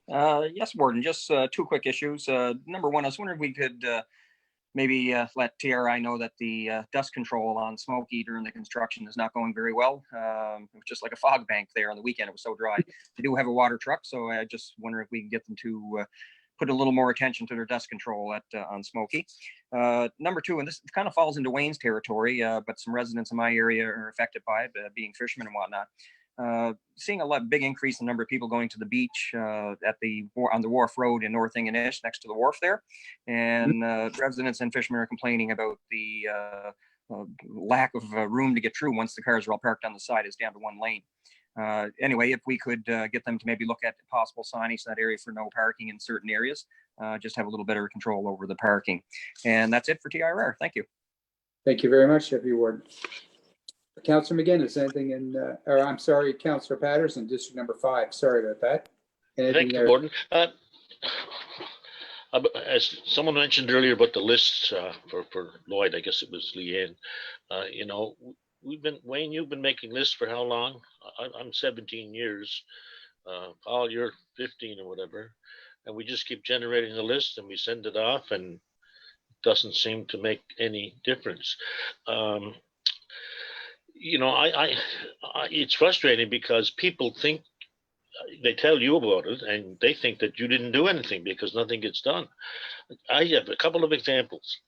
Yes, Warden, just 2 quick issues. Number 1, I was wondering if we could maybe let TRI know that the dust control on Smoky during the construction is not going very well. It was just like a fog bank there on the weekend. It was so dry. They do have a water truck, so I just wonder if we can get them to put a little more attention to their dust control on Smoky. Number 2, and this kind of falls into Wayne's territory, but some residents in my area are affected by it, being fishermen and whatnot. Seeing a big increase in the number of people going to the beach on the Wharf Road in North Ingonish next to the wharf there, and residents and fishermen are complaining about the lack of room to get through once the cars are all parked on the side. Is down to 1 lane. Anyway, if we could get them to maybe look at possible signage in that area for no parking in certain areas, just have a little better control over the parking. And that's it for TIR. Thank you. Thank you very much, Deputy Warden. Councillor McGinnis, anything in, or I'm sorry, Councillor Patterson, district number 5. Sorry about that. Anything Thank you, there? Gordon. As someone mentioned earlier about the lists for Lloyd, I guess it was Leanne. Wayne, you've been making lists for how long? I'm 17 years. Paul, you're 15 or whatever. And we just keep generating a list and we send it off and it doesn't seem to make any difference. you know, it's frustrating because people think, they tell you about it and they think that you didn't do anything because nothing gets done. I have a couple of examples.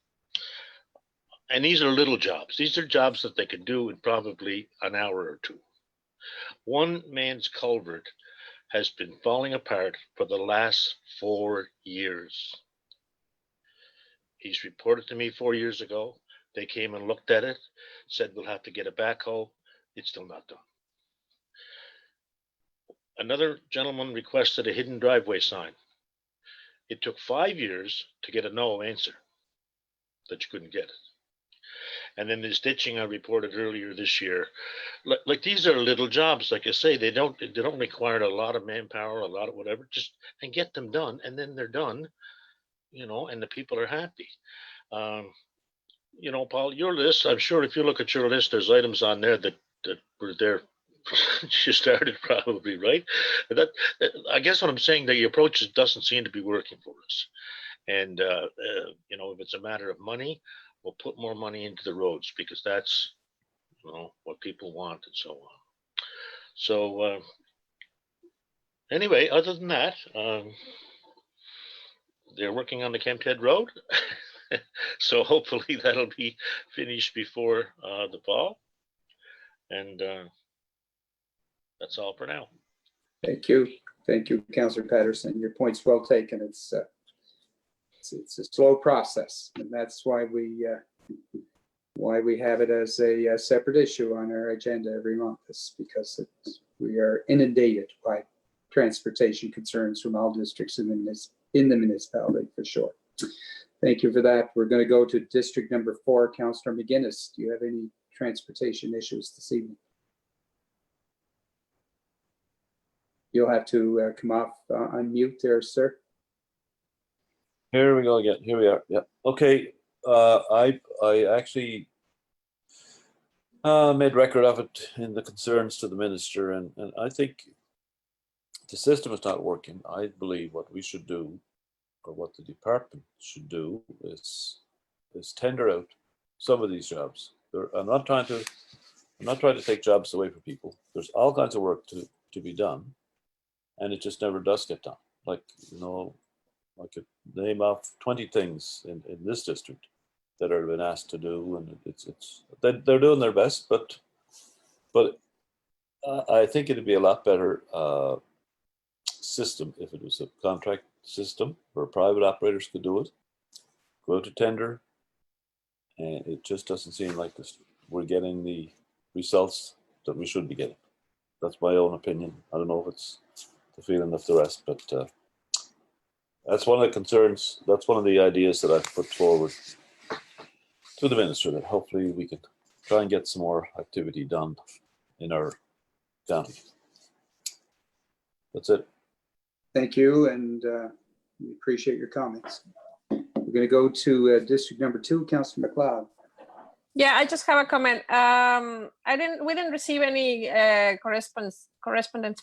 And these are little jobs. These are jobs that they could do in probably an hour or two. One man's culvert has been falling apart for the last 4 years. He's reported to me 4 years ago. They came and looked at it, said we'll have to get a backhoe. It's still not done. Another gentleman requested a hidden driveway sign. It took 5 years to get a no answer that you couldn't get it. And then this ditching I reported earlier this year, like these are little jobs. Like I say, they don't require a lot of manpower, a lot of whatever, just and get them done. And then they're done, you know, and the people are happy. You know, Paul, your list, I'm sure if you look at your list, there's items on there that were there. You started probably, right? That I guess what I'm saying, the approach doesn't seem to be working for us. And, you know, if it's a matter of money, we'll put more money into the roads because that's, you know, what people want and so on. So anyway, other than that, they're working on the Kemphead Road. So hopefully that'll be finished before the fall. And that's all for now. Thank you. Thank you, Councillor Patterson. Your point's well taken. It's a slow process, and that's why we have it as a separate issue on our agenda every month. Is because we are inundated by transportation concerns from all districts in the municipality, for sure. Thank you for that. We're going to go to district number 4. Councillor McGuinness, do you have any transportation issues this evening? You'll have to come off unmute there, sir. Here we go again. Here we are. Yeah. Okay. I actually made record of it in the concerns to the minister, and I think the system is not working. I believe what we should do, or what the department should do, is tender out some of these jobs. I'm not trying to take jobs away from people. There's all kinds of work to be done, and it just never does get done. Like, you know, I could name off 20 things in this district that are been asked to do, and they're doing their best, but I think it'd be a lot better system if it was a contract system where private operators could do it, go out to tender, and it just doesn't seem like we're getting the results that we should be getting. That's my own opinion. I don't know if it's the feeling of the rest, but that's one of the concerns. That's one of the ideas that I've put forward to the minister, that hopefully we can try and get some more activity done in our county. That's it. Thank you, and we appreciate your comments. We're going to go to district number 2, Councillor McLeod. Yeah, I just have a comment. We didn't receive any correspondence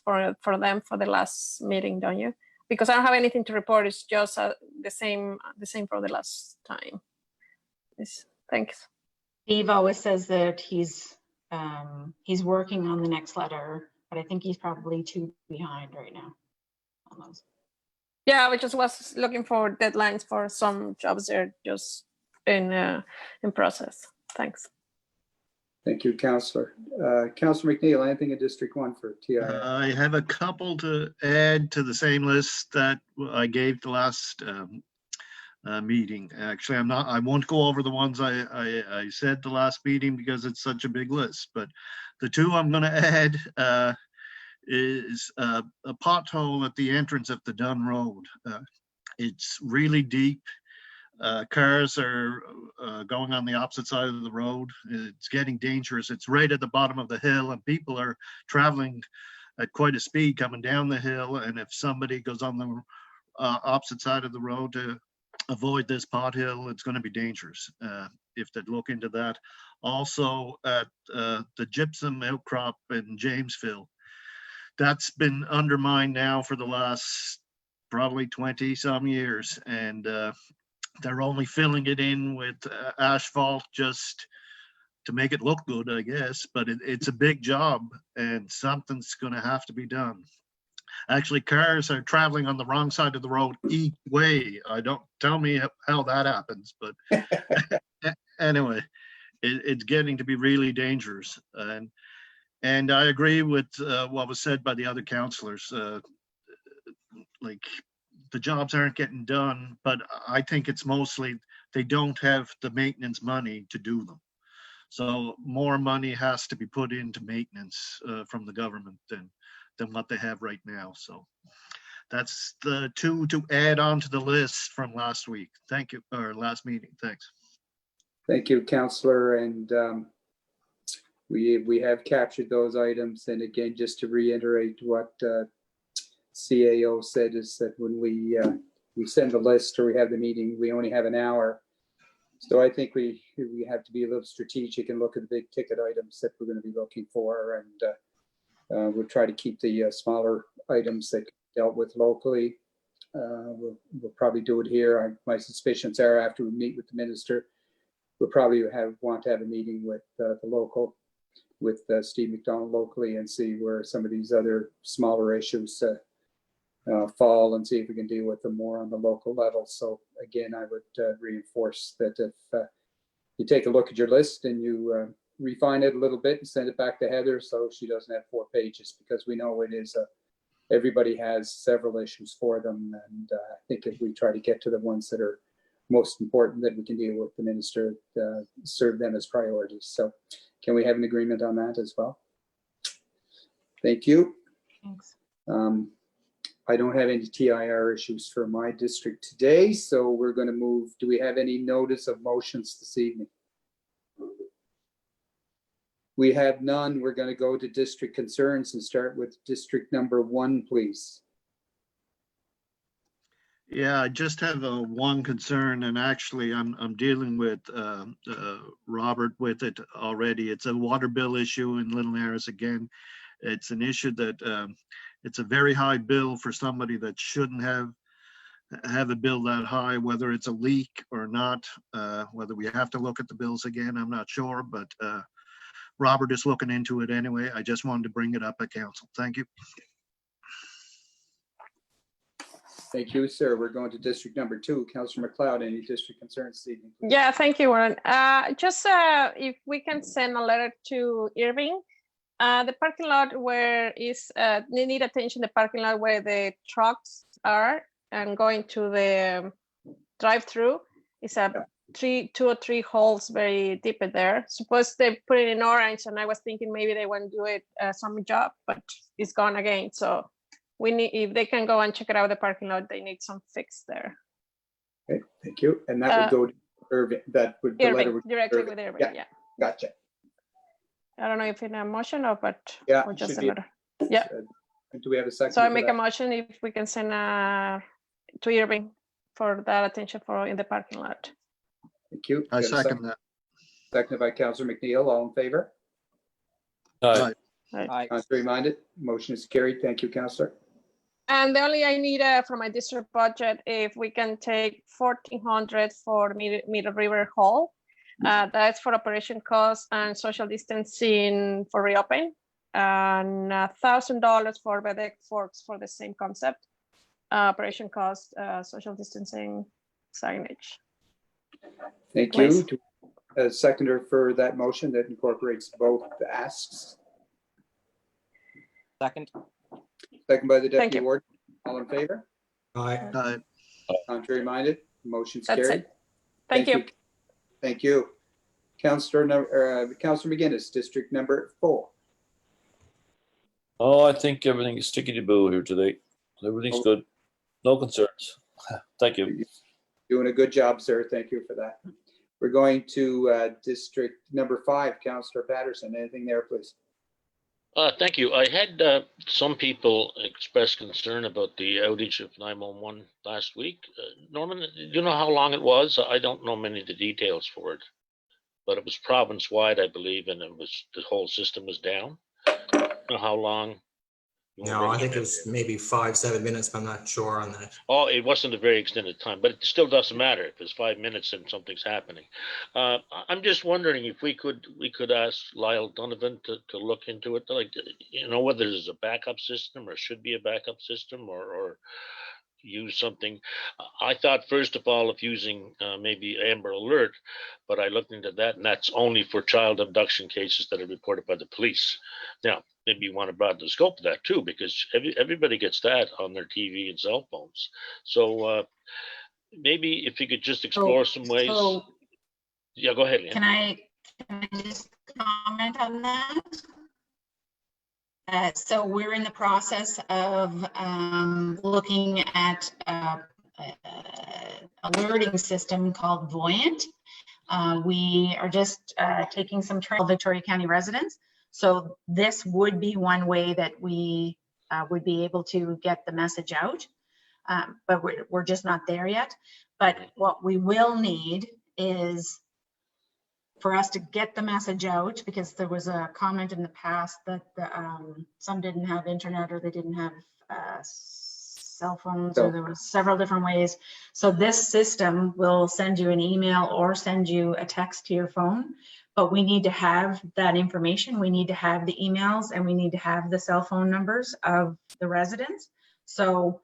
for them for the last meeting, don't you? Because I don't have anything to report. It's just the same for the last time. Thanks. Steve always says that he's working on the next letter, but I think he's probably 2 behind right now on those. Yeah, we just was looking for deadlines for some jobs. They're just in process. Thanks. Thank you, Councillor. Councillor McNeil, anything in District 1 for TIA? I have a couple to add to the same list that I gave the last meeting. Actually, I won't go over the ones I said the last meeting because it's such a big list, but the 2 I'm going to add is a pothole at the entrance of the Dunn Road. It's really deep. Cars are going on the opposite side of the road. It's getting dangerous. It's right at the bottom of the hill, and people are traveling at quite a speed coming down the hill. And if somebody goes on the opposite side of the road to avoid this pothole, it's going to be dangerous. If they'd look into that. Also at the gypsum outcrop in Jamesville, that's been undermined now for the last probably 20 some years, and they're only filling it in with asphalt just to make it look good, I guess, but it's a big job and something's gonna have to be done. Actually, cars are traveling on the wrong side of the road each way. I don't, tell me how that happens, but anyway, it's getting to be really dangerous. And I agree with what was said by the other councillors. Like, the jobs aren't getting done, but I think it's mostly they don't have the maintenance money to do them. So more money has to be put into maintenance from the government than what they have right now. So that's the two to add on to the list from last week. Thank you, or last meeting. Thanks. Thank you, Councillor. And we have captured those items. And again, just to reiterate what CAO said, is that when we send the list or we have the meeting, we only have an hour. So I think we have to be a little strategic and look at the big ticket items that we're going to be looking for. And we'll try to keep the smaller items that dealt with locally. We'll probably do it here. My suspicions are after we meet with the minister, we'll probably want to have a meeting with the local, with Steve McDonald locally, and see where some of these other smaller issues fall, and see if we can deal with them more on the local level. So again, I would reinforce that if you take a look at your list and you refine it a little bit and send it back to Heather so she doesn't have 4 pages, because we know it is everybody has several issues for them. And I think if we try to get to the ones that are most important that we can deal with the minister, serve them as priorities. So can we have an agreement on that as well? Thank you. Thanks. I don't have any TIR issues for my district today, so we're going to move. Do we have any notice of motions this evening? We have none. We're going to go to district concerns and start with district number 1, please. Yeah, I just have one concern, and actually I'm dealing with Robert with it already. It's a water bill issue in Little Nares again. It's an issue that it's a very high bill for somebody that shouldn't have a bill that high, whether it's a leak or not. Whether we have to look at the bills again, I'm not sure, but Robert is looking into it anyway. I just wanted to bring it up at council. Thank you. Thank you, sir. We're going to district number 2. Councillor McLeod, any district concerns this evening? Yeah, thank you, Warren. Just if we can send a letter to Irving. The parking lot where they need attention, the parking lot where the trucks are and going to the drive-through is a 2 or 3 holes very deep in there. Suppose they put it in orange, and I was thinking maybe they want to do it some job, but it's gone again. So we need, if they can go and check it out, the parking lot, they need some fix there. Okay, thank you. And that would go to Irving. That would the letter Irving, would directly Irving. with Irving, Yeah. yeah. Gotcha. I don't know if in a motion or but Yeah, or just should a be. letter. Yeah. Do we have a second? So I for make a that? motion if we can send to Irving for that attention for in the parking lot. Thank you. I Got a second that. Seconded by Councillor McNeil. All in favor? Aye. Aye. Contrary minded? Motion is carried. Thank you, Councillor. And the only I need from my district budget, if we can take 1,400 for Middle River Hall. That's for operation costs and social distancing for reopen, and $1,000 for Vedek Forks for the same concept. Operation cost, social distancing, signage. Thank Please. you. A seconder for that motion that incorporates both the asks. Second. Second by the Thank deputy you. warden. All in favor? Aye. Contrary minded? Motion's That's carried. it. Thank you. Thank you. Councillor McGinnis, district number 4. Oh, I think everything is sticky to boo here today. Everything's good. No concerns. Thank you. Doing a good job, sir. Thank you for that. We're going to district number 5, Councillor Patterson. Anything there, please? Thank you. I had some people express concern about the outage of 911 last week. Norman, do you know how long it was? I don't know many of the details for it, but it was province-wide, I believe, and it was the whole system was down. I don't know how long You weren't No, I ready think to it get was there. maybe 5, 7 minutes, but I'm not sure on that. Oh, it wasn't a very extended time, but it still doesn't matter if it's 5 minutes and something's happening. I'm just wondering if we could ask Lyle Donovan to look into it, like, whether there's a backup system or should be a backup system or use something. I thought first of all of using maybe Amber Alert, but I looked into that, and that's only for child abduction cases that are reported by the police. Now, maybe you want to broaden the scope of that too, because everybody gets that on their TV and cell phones. So maybe if you could just explore some ways. So Yeah, go ahead, Leanne. can I just comment on that? So we're in the process of looking at alerting system called Voyant. We are just taking some trial Victoria County residents. So this would be one way that we would be able to get the message out, but we're just not there yet. But what we will need is for us to get the message out, because there was a comment in the past that some didn't have internet or they didn't have cell phones, or there was several different ways. So this system will send you an email or send you a text to your phone, but we need to have that information. We need to have the emails and we need to have the cell phone numbers of the residents. So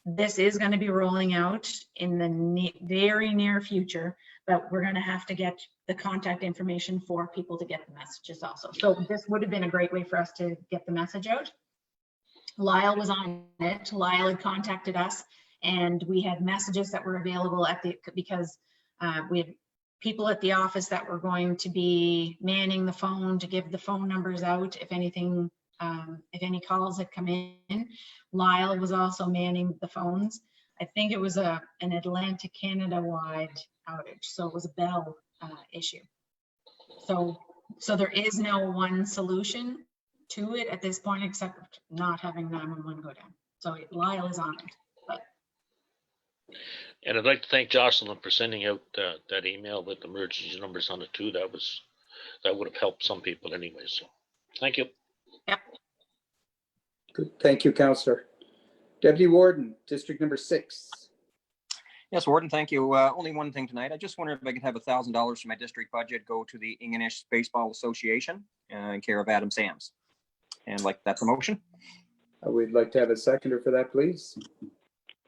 this is going to be rolling out in the very near future, but we're going to have to get the contact information for people to get the messages also. So this would have been a great way for us to get the message out. Lyle was on it. Lyle had contacted us, and we had messages that were available because we had people at the office that were going to be manning the phone to give the phone numbers out if anything, if any calls had come in. Lyle was also manning the phones. I think it was an Atlantic Canada wide outage, so it was a Bell issue. So there is no one solution to it at this point, except not having 911 go down. So Lyle is on it. But. And I'd like to thank Jocelyn for sending out that email with emergency numbers on it too. That would have helped some people anyway. So thank you. Yep. Good. Thank you, Councillor. Deputy Warden, District number 6. Yes, Warden, thank you. Only one thing tonight. I just wondered if I could have $1,000 from my district budget go to the Ingonish Baseball Association in care of Adam Sams. And that's a motion. We'd like to have a seconder for that, please.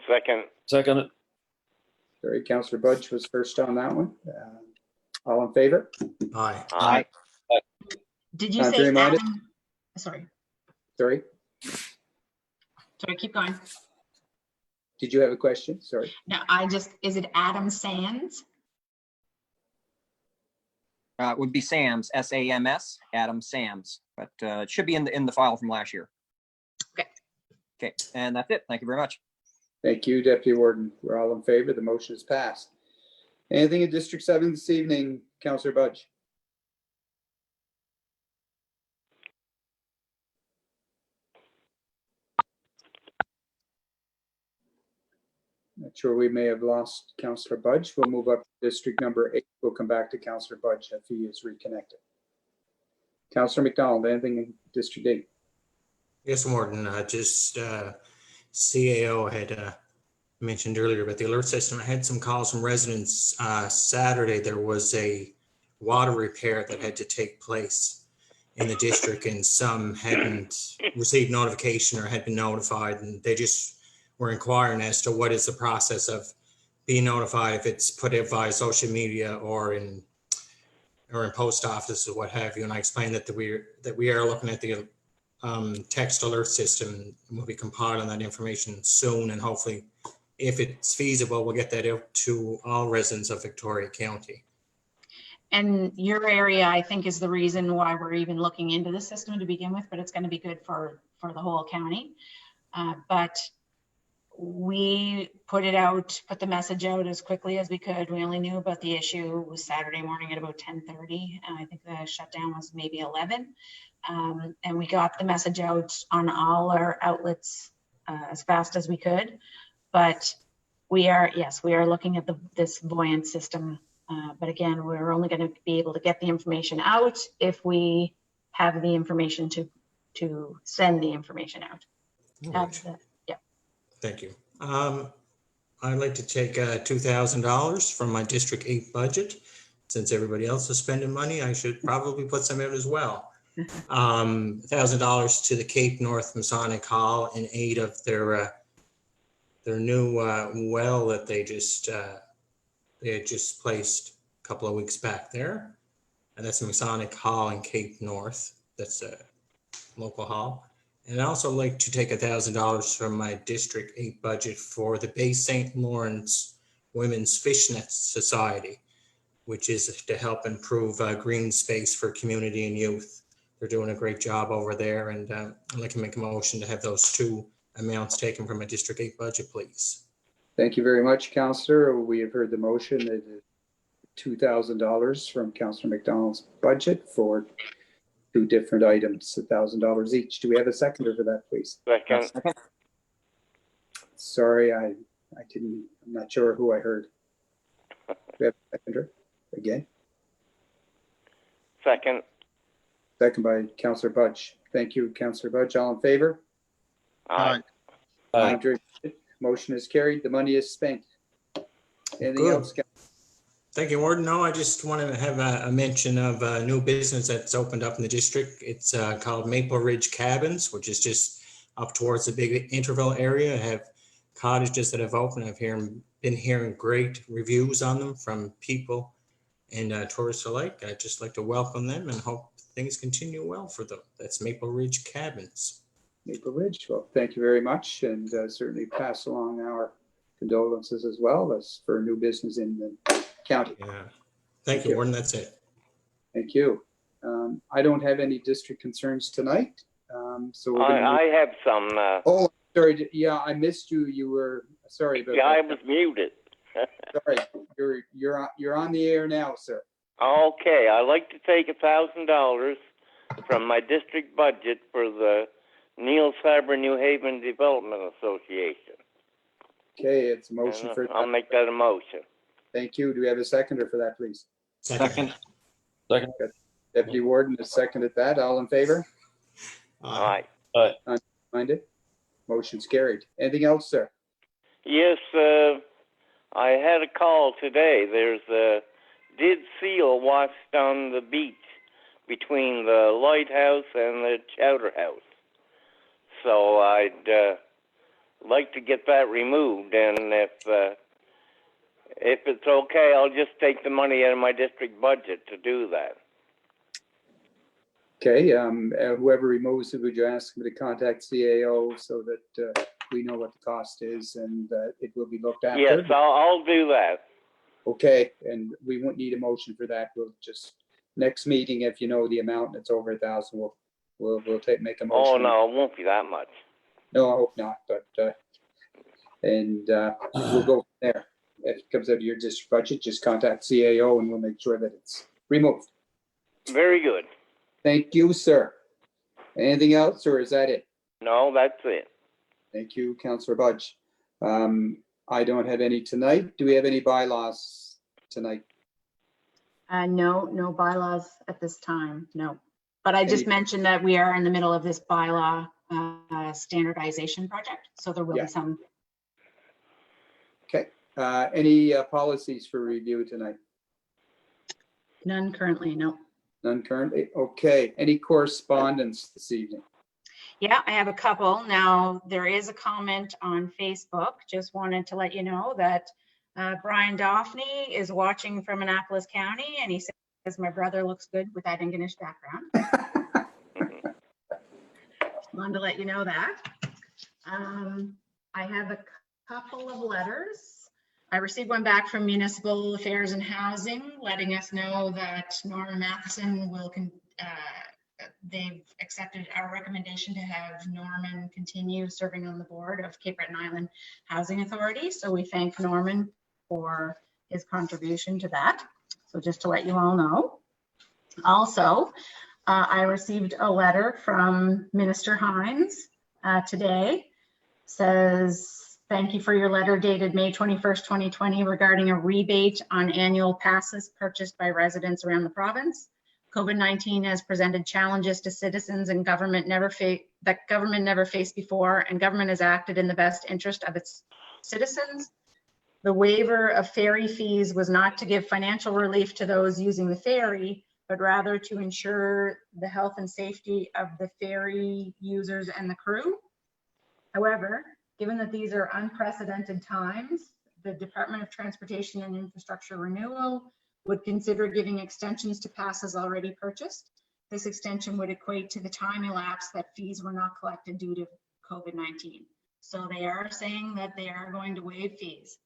Second. Second. Sorry, Councillor Budge was first on that one. All in favor? Aye. Aye. Did you To say remind it- Adam? Sorry, Sorry, keep going. did you have a question? Sorry. No, is it Adam Sands? It would be Sams, S-A-M-S, Adam Sams, but it should be in the file from last year. Okay. Okay, and that's it. Thank you very much. Thank you, Deputy Warden. We're all in favor. The motion is passed. Anything in District 7 this evening, Councillor Budge? Not sure, we may have lost Councillor Budge. We'll move up to District number 8. We'll come back to Councillor Budge if he is reconnected. Councillor McDonald, anything in District 8? Yes, Warden, just CAO had mentioned earlier about the alert system. I had some calls from residents. Saturday, there was a water repair that had to take place in the district, and some hadn't received notification or had been notified, and they just were inquiring as to what is the process of being notified, if it's put out via social media or in post office or what have you. And I explained that we are looking at the text alert system, and we'll be compiling that information soon, and hopefully, if it's feasible, we'll get that out to all residents of Victoria County. And your area, I think, is the reason why we're even looking into the system to begin with, but it's going to be good for the whole county. But we put the message out as quickly as we could. We only knew about the issue was Saturday morning at about 10:30. And I think the shutdown was maybe 11. And we got the message out on all our outlets as fast as we could. But we are looking at this Voyant system. But again, we're only going to be able to get the information out if we have the information to to send the information out. All That's right. it. Yeah. Thank you. I'd like to take $2,000 from my District 8 budget. Since everybody else is spending money, I should probably put some in as well. $1,000 to the Cape North Masonic Hall in aid of their new well that they had just placed a couple of weeks back there. And that's Masonic Hall in Cape North. That's a local hall. And I'd also like to take $1,000 from my District 8 budget for the Bay St. Lawrence Women's Fishnet Society, which is to help improve green space for community and youth. They're doing a great job over there, and I'd like to make a motion to have those two amounts taken from my District 8 budget, please. Thank you very much, Councillor. We have heard the motion that $2,000 from Councillor McDonald's budget for two different items, $1,000 each. Do we have a seconder for that, please? Second. Sorry, I'm not sure who I heard. Do we have a seconder again? Second. Second by Councillor Budge. Thank you, Councillor Budge. All in favor? Aye. Motion is carried. The money is spent. Anything Good. else? Thank you, Warden. No, I just want to have a mention of a new business that's opened up in the district. It's called Maple Ridge Cabins, which is just up towards the big Interville area. I have cottages that have opened. Been hearing great reviews on them from people and tourists alike. I'd just like to welcome them and hope things continue well for them. That's Maple Ridge Cabins. Maple Ridge. Well, thank you very much, and certainly pass along our condolences as well as for new business in the county. Yeah. Thank you, Warden. That's it. Thank you. I don't have any district concerns tonight. So we're gonna I have some. oh, sorry. Yeah, I missed you. You were sorry about Yeah, I that. was muted. Sorry. You're on the air now, sir. Okay, I'd like to take $1,000 from my district budget for the Neil Sabre New Haven Development Association. Okay, it's a motion for I'll make that a motion. Thank you. Do we have a seconder for that, please? Second. Deputy Warden has seconded that. All in favor? Aye. Minded? Motion's carried. Anything else, sir? Yes, I had a call today. There's a dead seal washed on the beach between the lighthouse and the chowder house. So I'd like to get that removed, and if it's okay, I'll just take the money out of my district budget to do that. Okay, whoever removes it, would you ask them to contact CAO so that we know what the cost is and it will be looked after? Yes, I'll do that. Okay, and we won't need a motion for that. We'll just, next meeting, if you know the amount and it's over 1,000, we'll make a motion. Oh, no, it won't be that much. No, I hope not, but, we'll go from there. If it comes out of your district budget, just contact CAO and we'll make sure that it's removed. Very good. Thank you, sir. Anything else, or is that it? No, that's it. Thank you, Councillor Budge. I don't have any tonight. Do we have any bylaws tonight? No bylaws at this time, no. But I just Any- mentioned that we are in the middle of this bylaw standardization project, so there will Yeah. be some. Okay. Any policies for review tonight? None currently, no. None currently? Okay. Any correspondence this evening? Yeah, I have a couple. Now, there is a comment on Facebook. Just wanted to let you know that Brian Daphne is watching from Annapolis County, and he says my brother looks good with that English background. Wanted to let you know that. I have a couple of letters. I received one back from Municipal Affairs and Housing, letting us know that Norman Matheson will, they've accepted our recommendation to have Norman continue serving on the board of Cape Breton Island Housing Authority. So we thank Norman for his contribution to that. So just to let you all know. Also, I received a letter from Minister Hines today. Says, thank you for your letter dated May 21st, 2020 regarding a rebate on annual passes purchased by residents around the province. COVID-19 has presented challenges to citizens and government never faced before, and government has acted in the best interest of its citizens. The waiver of ferry fees was not to give financial relief to those using the ferry, but rather to ensure the health and safety of the ferry users and the crew. However, given that these are unprecedented times, the Department of Transportation and Infrastructure Renewal would consider giving extensions to passes already purchased. This extension would equate to the time elapsed that fees were not collected due to COVID-19. So they are saying that they are going to waive fees.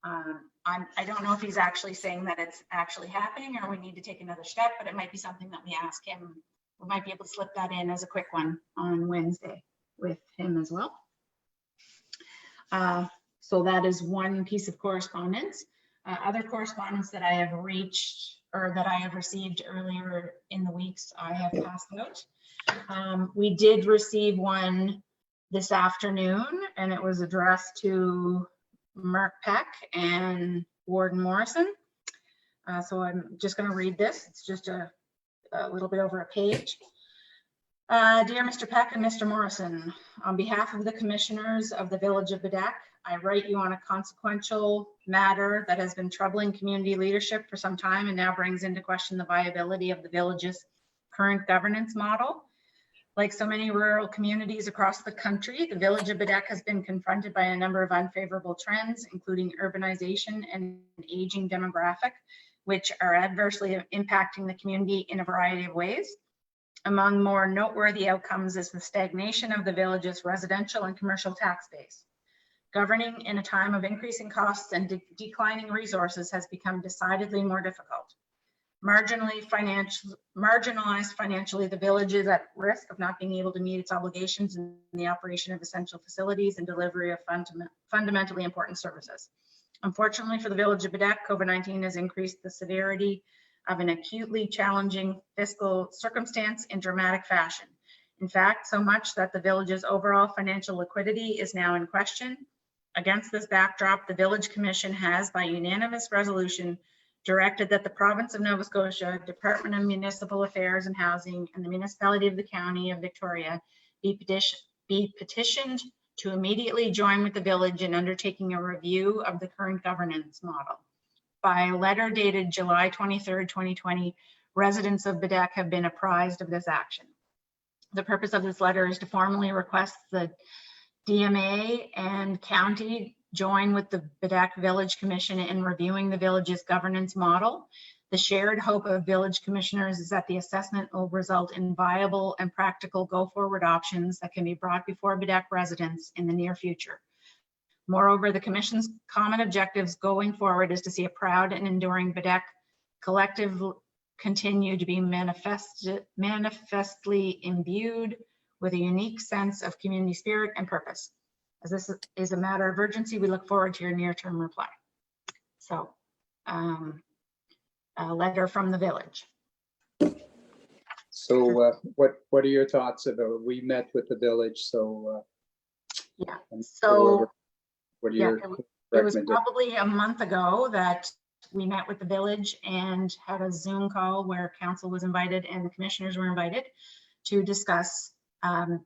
I don't know if he's actually saying that it's actually happening or we need to take another step, but it might be something that we ask him. We might be able to slip that in as a quick one on Wednesday with him as well. So that is one piece of correspondence. Other correspondence that I have reached or that I have received earlier in the weeks, I have passed out. We did receive one this afternoon, and it was addressed to Mark Peck and Warden Morrison. So I'm just going to read this. It's just a little bit over a page. Dear Mr. Peck and Mr. Morrison, on behalf of the commissioners of the Village of Bedeque, I write you on a consequential matter that has been troubling community leadership for some time and now brings into question the viability of the village's current governance model. Like so many rural communities across the country, the Village of Bedeque has been confronted by a number of unfavorable trends, including urbanization and aging demographic, which are adversely impacting the community in a variety of ways. Among more noteworthy outcomes is the stagnation of the village's residential and commercial tax base. Governing in a time of increasing costs and declining resources has become decidedly more difficult. Marginalized financially, the village is at risk of not being able to meet its obligations in the operation of essential facilities and delivery of fundamentally important services. Unfortunately for the Village of Bedeque, COVID-19 has increased the severity of an acutely challenging fiscal circumstance in dramatic fashion. In fact, so much that the village's overall financial liquidity is now in question. Against this backdrop, the Village Commission has, by unanimous resolution, directed that the Province of Nova Scotia, Department of Municipal Affairs and Housing, and the Municipality of the County of Victoria be petitioned to immediately join with the village in undertaking a review of the current governance model. By a letter dated July 23rd, 2020, residents of Bedeque have been apprised of this action. The purpose of this letter is to formally request the DMA and county join with the Bedeque Village Commission in reviewing the village's governance model. The shared hope of village commissioners is that the assessment will result in viable and practical go-forward options that can be brought before Bedeque residents in the near future. Moreover, the Commission's common objectives going forward is to see a proud and enduring Bedeque collective continue to be manifestly imbued with a unique sense of community spirit and purpose. As this is a matter of urgency, we look forward to your near-term reply. So, a letter from the village. So what are your thoughts about, we met with the village, so. Yeah, so what are yeah, your it was recommendations? probably a month ago that we met with the village and had a Zoom call where council was invited and the commissioners were invited to discuss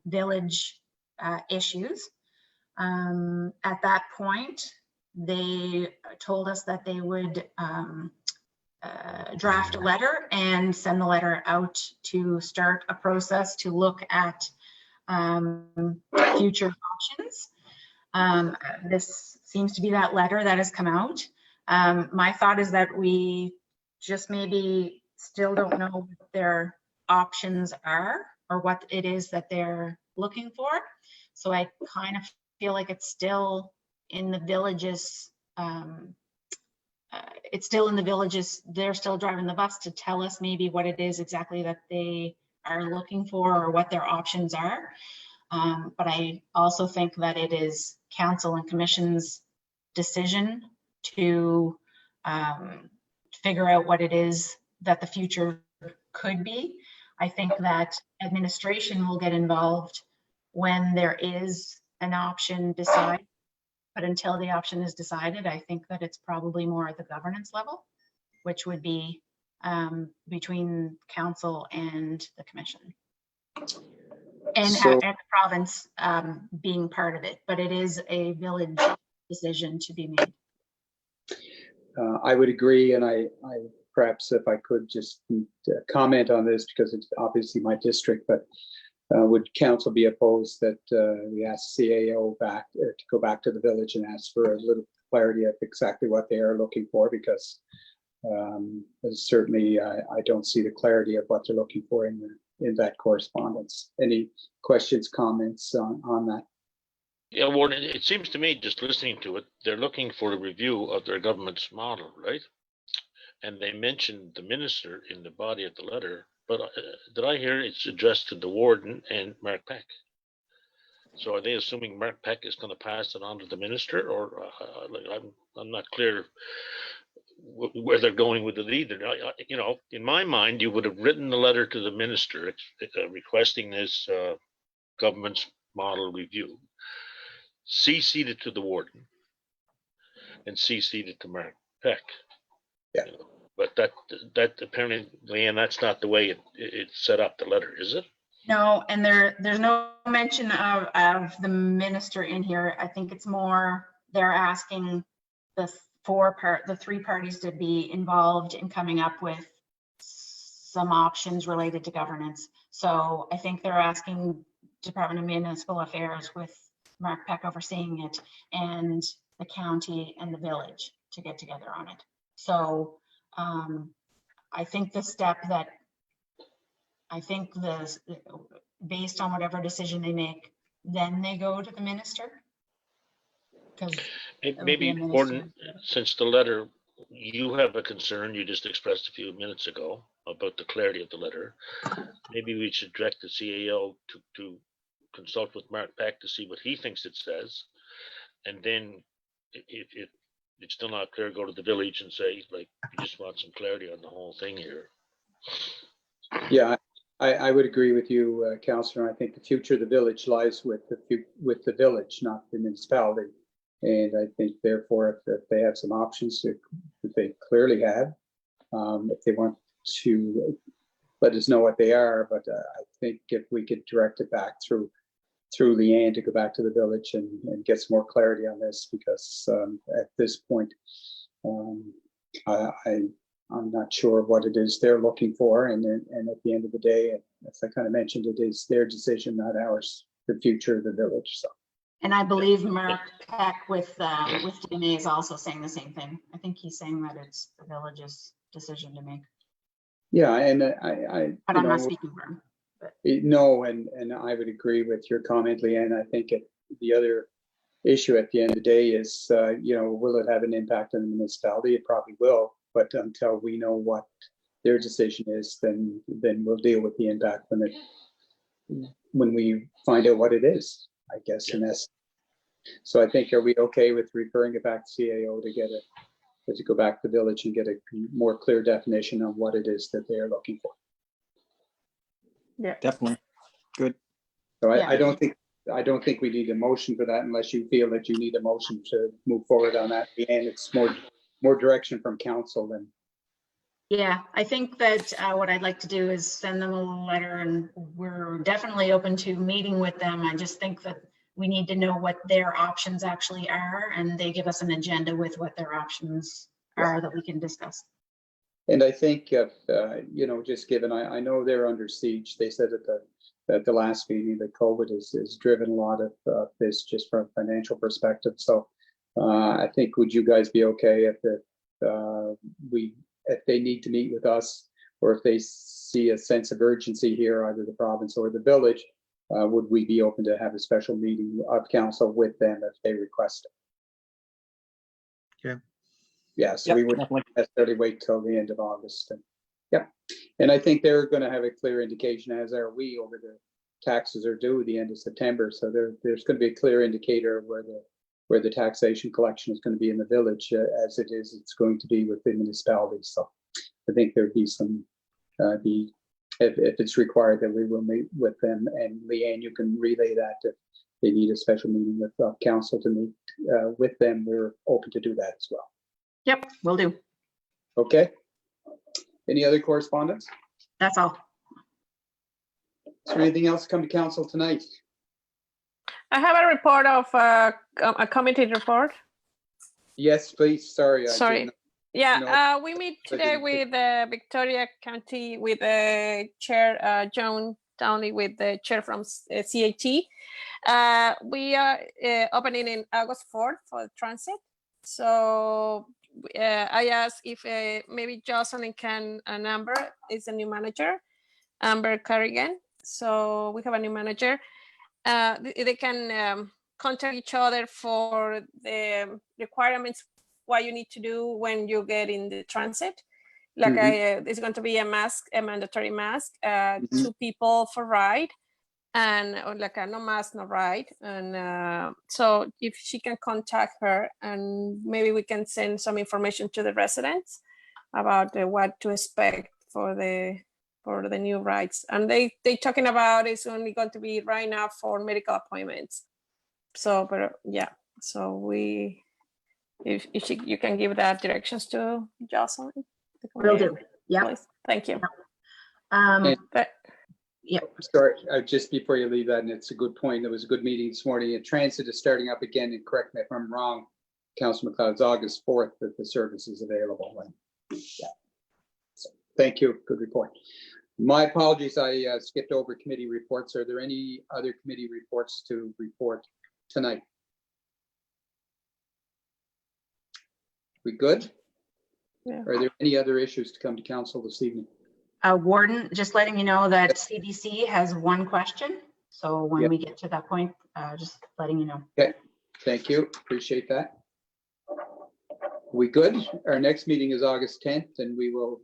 village issues. At that point, they told us that they would draft a letter and send the letter out to start a process to look at future options. This seems to be that letter that has come out. My thought is that we just maybe still don't know what their options are or what it is that they're looking for. So I kind of feel like it's still in the villages. It's still in the villages. They're still driving the bus to tell us maybe what it is exactly that they are looking for or what their options are. But I also think that it is council and commission's decision to figure out what it is that the future could be. I think that administration will get involved when there is an option decided. But until the option is decided, I think that it's probably more at the governance level, which would be between council and the commission. And So- and the province being part of it, but it is a village decision to be made. I would agree, and I perhaps if I could just comment on this because it's obviously my district, but would council be opposed that we ask CAO back to go back to the village and ask for a little clarity of exactly what they are looking for? Because certainly I don't see the clarity of what they're looking for in that correspondence. Any questions, comments on that? Yeah, Warren, it seems to me, just listening to it, they're looking for a review of their government's model, right? And they mentioned the minister in the body of the letter, but did I hear it's addressed to the warden and Mark Peck? So are they assuming Mark Peck is going to pass it on to the minister, or I'm not clear where they're going with it either. You know, in my mind, you would have written the letter to the minister requesting this government's model review, CC'd it to the warden, and CC'd it to Mark Peck. Yeah. You know, but that apparently, Leanne, that's not the way it's set up, the letter, is it? No, and there's no mention of the minister in here. I think it's more they're asking the three parties to be involved in coming up with some options related to governance. So I think they're asking Department of Municipal Affairs with Mark Peck overseeing it and the county and the village to get together on it. So I think the step that based on whatever decision they make, then they go to the minister. Because Maybe, Gordon, since the letter, you have a concern you just expressed a few minutes ago about the clarity of the letter. Maybe we should direct the CAO to consult with Mark Peck to see what he thinks it says. And then if it's still not clear, go to the village and say, like, we just want some clarity on the whole thing here. Yeah, I would agree with you, Councillor. I think the future of the village lies with the village, not the municipality. And I think therefore, if they have some options that they clearly have, if they want to let us know what they are, but I think if we could direct it back through Leanne to go back to the village and get some more clarity on this, because at this point, I'm not sure what it is they're looking for, and at the end of the day, as I kind of mentioned, it is their decision, not ours, the future of the village. So. And I believe Mark Peck with DNA is also saying the same thing. I think he's saying that it's the village's decision to make. Yeah, and But I'm not speaking for him. No, and I would agree with your comment, Leanne. I think the other issue at the end of the day is, will it have an impact on the municipality? It probably will, but until we know what their decision is, then we'll deal with the impact when we find out what it is, I guess, in essence. So I think, are we okay with referring it back to CAO to go back to the village and get a more clear definition of what it is that they're looking for? Yeah, definitely. Good. So Yeah. I don't think we need a motion for that unless you feel that you need a motion to move forward on that. And it's more direction from council than. Yeah, I think that what I'd like to do is send them a letter, and we're definitely open to meeting with them. I just think that we need to know what their options actually are, and they give us an agenda with what their options are that we can discuss. And I think if, just given, I know they're under siege. They said at the last meeting that COVID has driven a lot of this just from a financial perspective. So I think, would you guys be okay if they need to meet with us, or if they see a sense of urgency here, either the province or the village, would we be open to have a special meeting of council with them if they request it? Okay. Yeah, so we wouldn't necessarily wait till the end of August. And I think they're going to have a clear indication, as are we, over the taxes are due the end of September. So there's going to be a clear indicator of where the taxation collection is going to be in the village, as it's going to be with the municipalities. So I think there'd be some, if it's required, that we will meet with them. And Leanne, you can relay that if they need a special meeting with council to meet with them. We're open to do that as well. Yep, will do. Okay. Any other correspondence? That's all. Is there anything else come to council tonight? I have a report of a committee report. Yes, please. Sorry. Sorry. didn't- Yeah, we meet I today didn't with Victoria County with the chair, Joan Townley, with the chair from CAT. We are opening in August 4th for transit. So I asked if maybe Jocelyn can, Amber is the new manager, Amber Carrigan. So we have a new manager. They can contact each other for the requirements, what you need to do when you get in the transit. Like it's going to be a mask, a mandatory mask, 2 people for ride, and or like a no mask, no ride. And so if she can contact her, and maybe we can send some information to the residents about what to expect for the new rides. And they talking about it's only going to be right now for medical appointments. So, but yeah, so we, if you can give that directions to Jocelyn. Will do. Yeah. Please. Thank you. But yeah. Sorry, just before you leave that, and it's a good point. There was a good meeting this morning. And transit is starting up again, and correct me if I'm wrong, Councilor McLeod's August 4th that the service is available. Yeah. So, thank you. Good report. My apologies, I skipped over committee reports. Are there any other committee reports to report tonight? We good? Yeah. Are there any other issues to come to council this evening? Warden, just letting you know that CBC has 1 question. So when Yep. we get to that point, just letting you know. Okay, thank you. Appreciate that. We good? Our next meeting is August 10th, and we will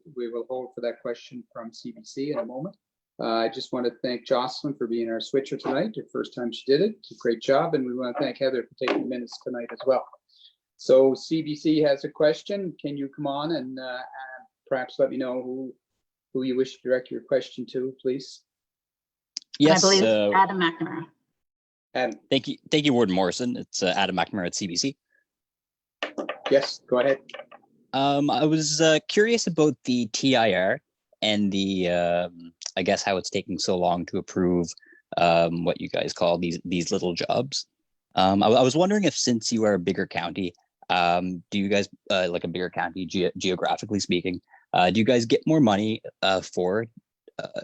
hold for that question from CBC in a moment. I just want to thank Jocelyn for being our switcher tonight. The first time she did it, it's a great job, and we want to thank Heather for taking minutes tonight as well. So CBC has a question. Can you come on and perhaps let me know who you wish to direct your question to, please? Yes. I believe Adam McNamara. Adam. Thank you, Warden Morrison. It's Adam McNamara at CBC. Yes, go ahead. I was curious about the TIR and the, I guess, how it's taking so long to approve what you guys call these little jobs. I was wondering if, since you are a bigger county, do you guys, like a bigger county geographically speaking, do you guys get more money for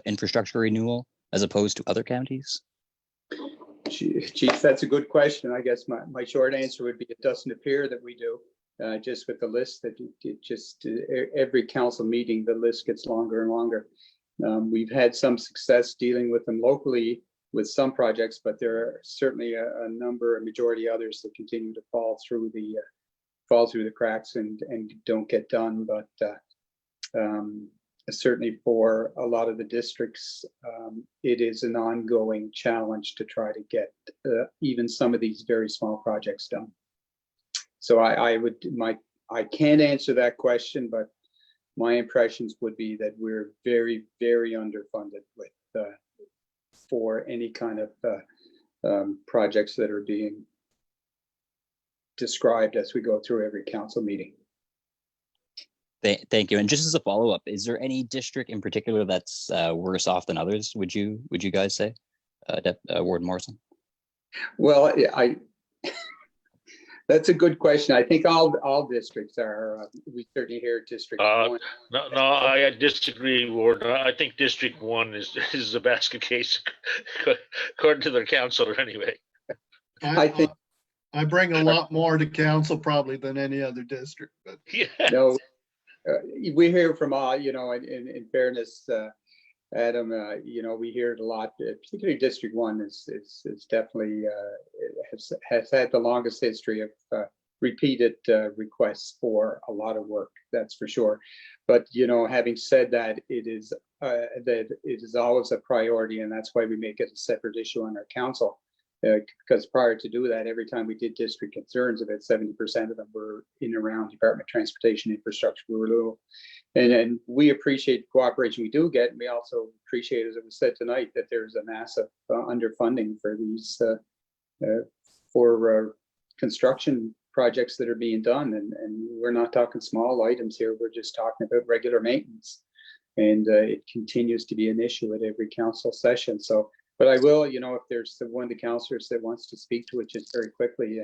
infrastructure renewal as opposed to other counties? Chief, that's a good question. I guess my short answer would be it doesn't appear that we do. Just with the list that every council meeting, the list gets longer and longer. We've had some success dealing with them locally with some projects, but there are certainly a majority others that continue to fall through the cracks and don't get done. But certainly for a lot of the districts, it is an ongoing challenge to try to get even some of these very small projects done. So I can't answer that question, but my impressions would be that we're very, very underfunded with for any kind of projects that are being described as we go through every council meeting. Thank you. And just as a follow-up, is there any district in particular that's worse off than others? Would you guys say, Warden Morrison? Well, that's a good question. I think all districts are. We certainly hear District 1. No, I disagree, Warden. I think District 1 is a basket case, according to their councilor anyway. I think I bring a lot more to council probably than any other district, but Yeah. no. We hear from all, in fairness, Adam, we hear it a lot, particularly District 1 is definitely has had the longest history of repeated requests for a lot of work, that's for sure. But, having said that, it is always a priority, and that's why we make it a separate issue on our council. Because prior to do that, every time we did district concerns, about 70% of them were in and around Department of Transportation Infrastructure renewal. And we appreciate the cooperation we do get. And we also appreciate, as it was said tonight, that there's a massive underfunding for these construction projects that are being done. And we're not talking small items here. We're just talking about regular maintenance. And it continues to be an issue at every council session. So, but I will, if there's one of the councillors that wants to speak to it just very quickly.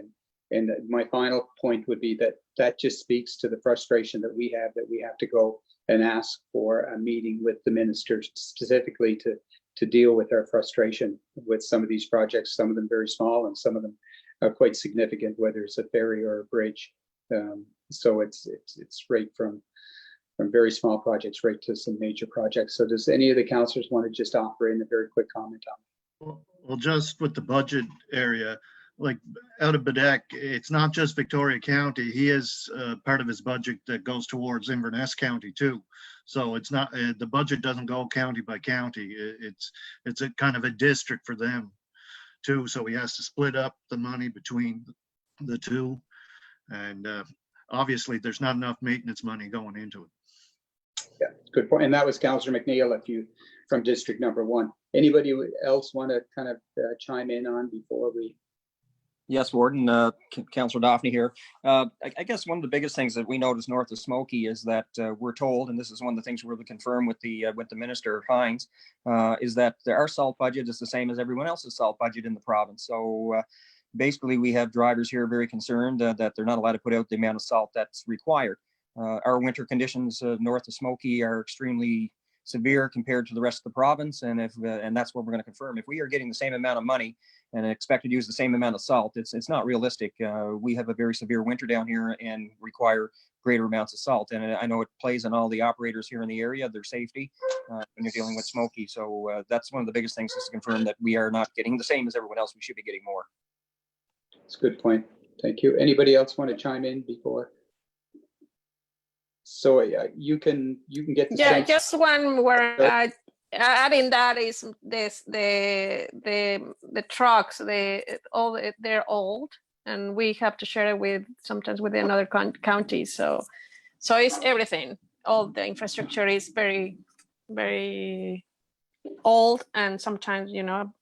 And my final point would be that just speaks to the frustration that we have to go and ask for a meeting with the ministers specifically to deal with our frustration with some of these projects, some of them very small and some of them are quite significant, whether it's a ferry or a bridge. So it's right from very small projects right to some major projects. So does any of the councillors want to just offer in a very quick comment on it? Well, just with the budget area, like out of Bedeck, it's not just Victoria County. He has part of his budget that goes towards Inverness County too. So it's not, the budget doesn't go county by county. It's a kind of a district for them too. So he has to split up the money between the two. And obviously there's not enough maintenance money going into it. Yeah, good point. And that was Councillor McNeil, from District Number 1. Anybody else want to kind of chime in on before we? Yes, Warden, Councillor Daphne here. I guess one of the biggest things that we notice north of Smoky is that we're told, and this is one of the things we're going to confirm with the Minister Hines, is that our salt budget is the same as everyone else's salt budget in the province. So basically, we have drivers here very concerned that they're not allowed to put out the amount of salt that's required. Our winter conditions north of Smoky are extremely severe compared to the rest of the province, and that's what we're going to confirm. If we are getting the same amount of money and expected to use the same amount of salt, it's not realistic. We have a very severe winter down here and require greater amounts of salt, and I know it plays on all the operators here in the area, their safety when you're dealing with Smoky. So that's one of the biggest things, is to confirm that we are not getting the same as everyone else. We should be getting more. That's a good point. Thank you. Anybody else want to chime in before? So you can get the sense. Just one where adding that is the trucks, they're old, and we have to share it sometimes with another county. So it's everything. All the infrastructure is very, very old, and sometimes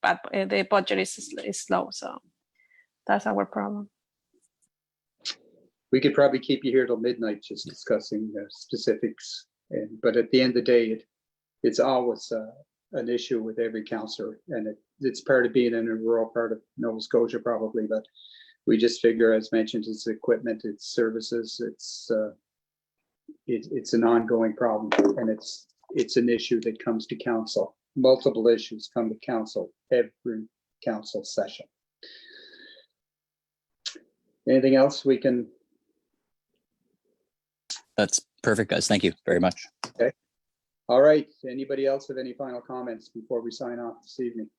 but the budget is low. So that's our problem. We could probably keep you here till midnight just discussing the specifics. But at the end of the day, it's always an issue with every councillor, and it's part of being in a rural part of Nova Scotia probably. But we just figure, as mentioned, it's equipment, it's services, it's an ongoing problem, and it's an issue that comes to council. Multiple issues come to council every council session. Anything else we can? That's perfect, guys. Thank you very much. Okay. All right. Anybody else have any final comments before we sign off this evening?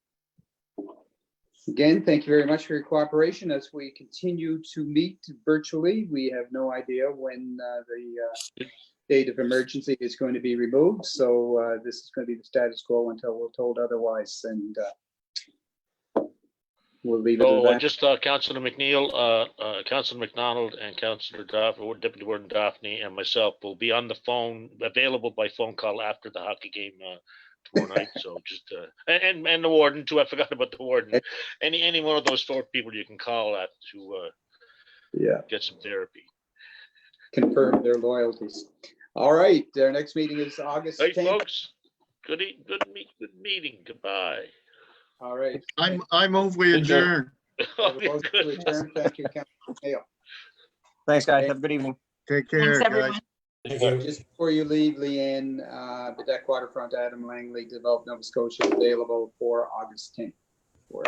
Again, thank you very much for your cooperation as we continue to meet virtually. We have no idea when the state of emergency is going to be removed. So this is going to be the status quo until we're told otherwise. And we'll leave it at that. Just Councillor McNeil, Councillor McDonald, and Councillor Daphne, or Deputy Warden Daphne, and myself will be on the phone, available by phone call after the hockey game tomorrow night. So just and the warden too. I forgot about the warden. Any one of those 4 people you can call at to get some therapy. Confirm their loyalties. All right. Our next meeting is August 10th. Hey folks, good meeting. Goodbye. All right. I move we adjourn. Oh, Thank you, Councilor Hale. Thanks, guys. Have a good evening. Take care, Thanks, guys. everyone. Thank you. Just before you leave, Leanne, Bedeck Waterfront, Adam Langley, Develop Nova Scotia, available for August 10th. For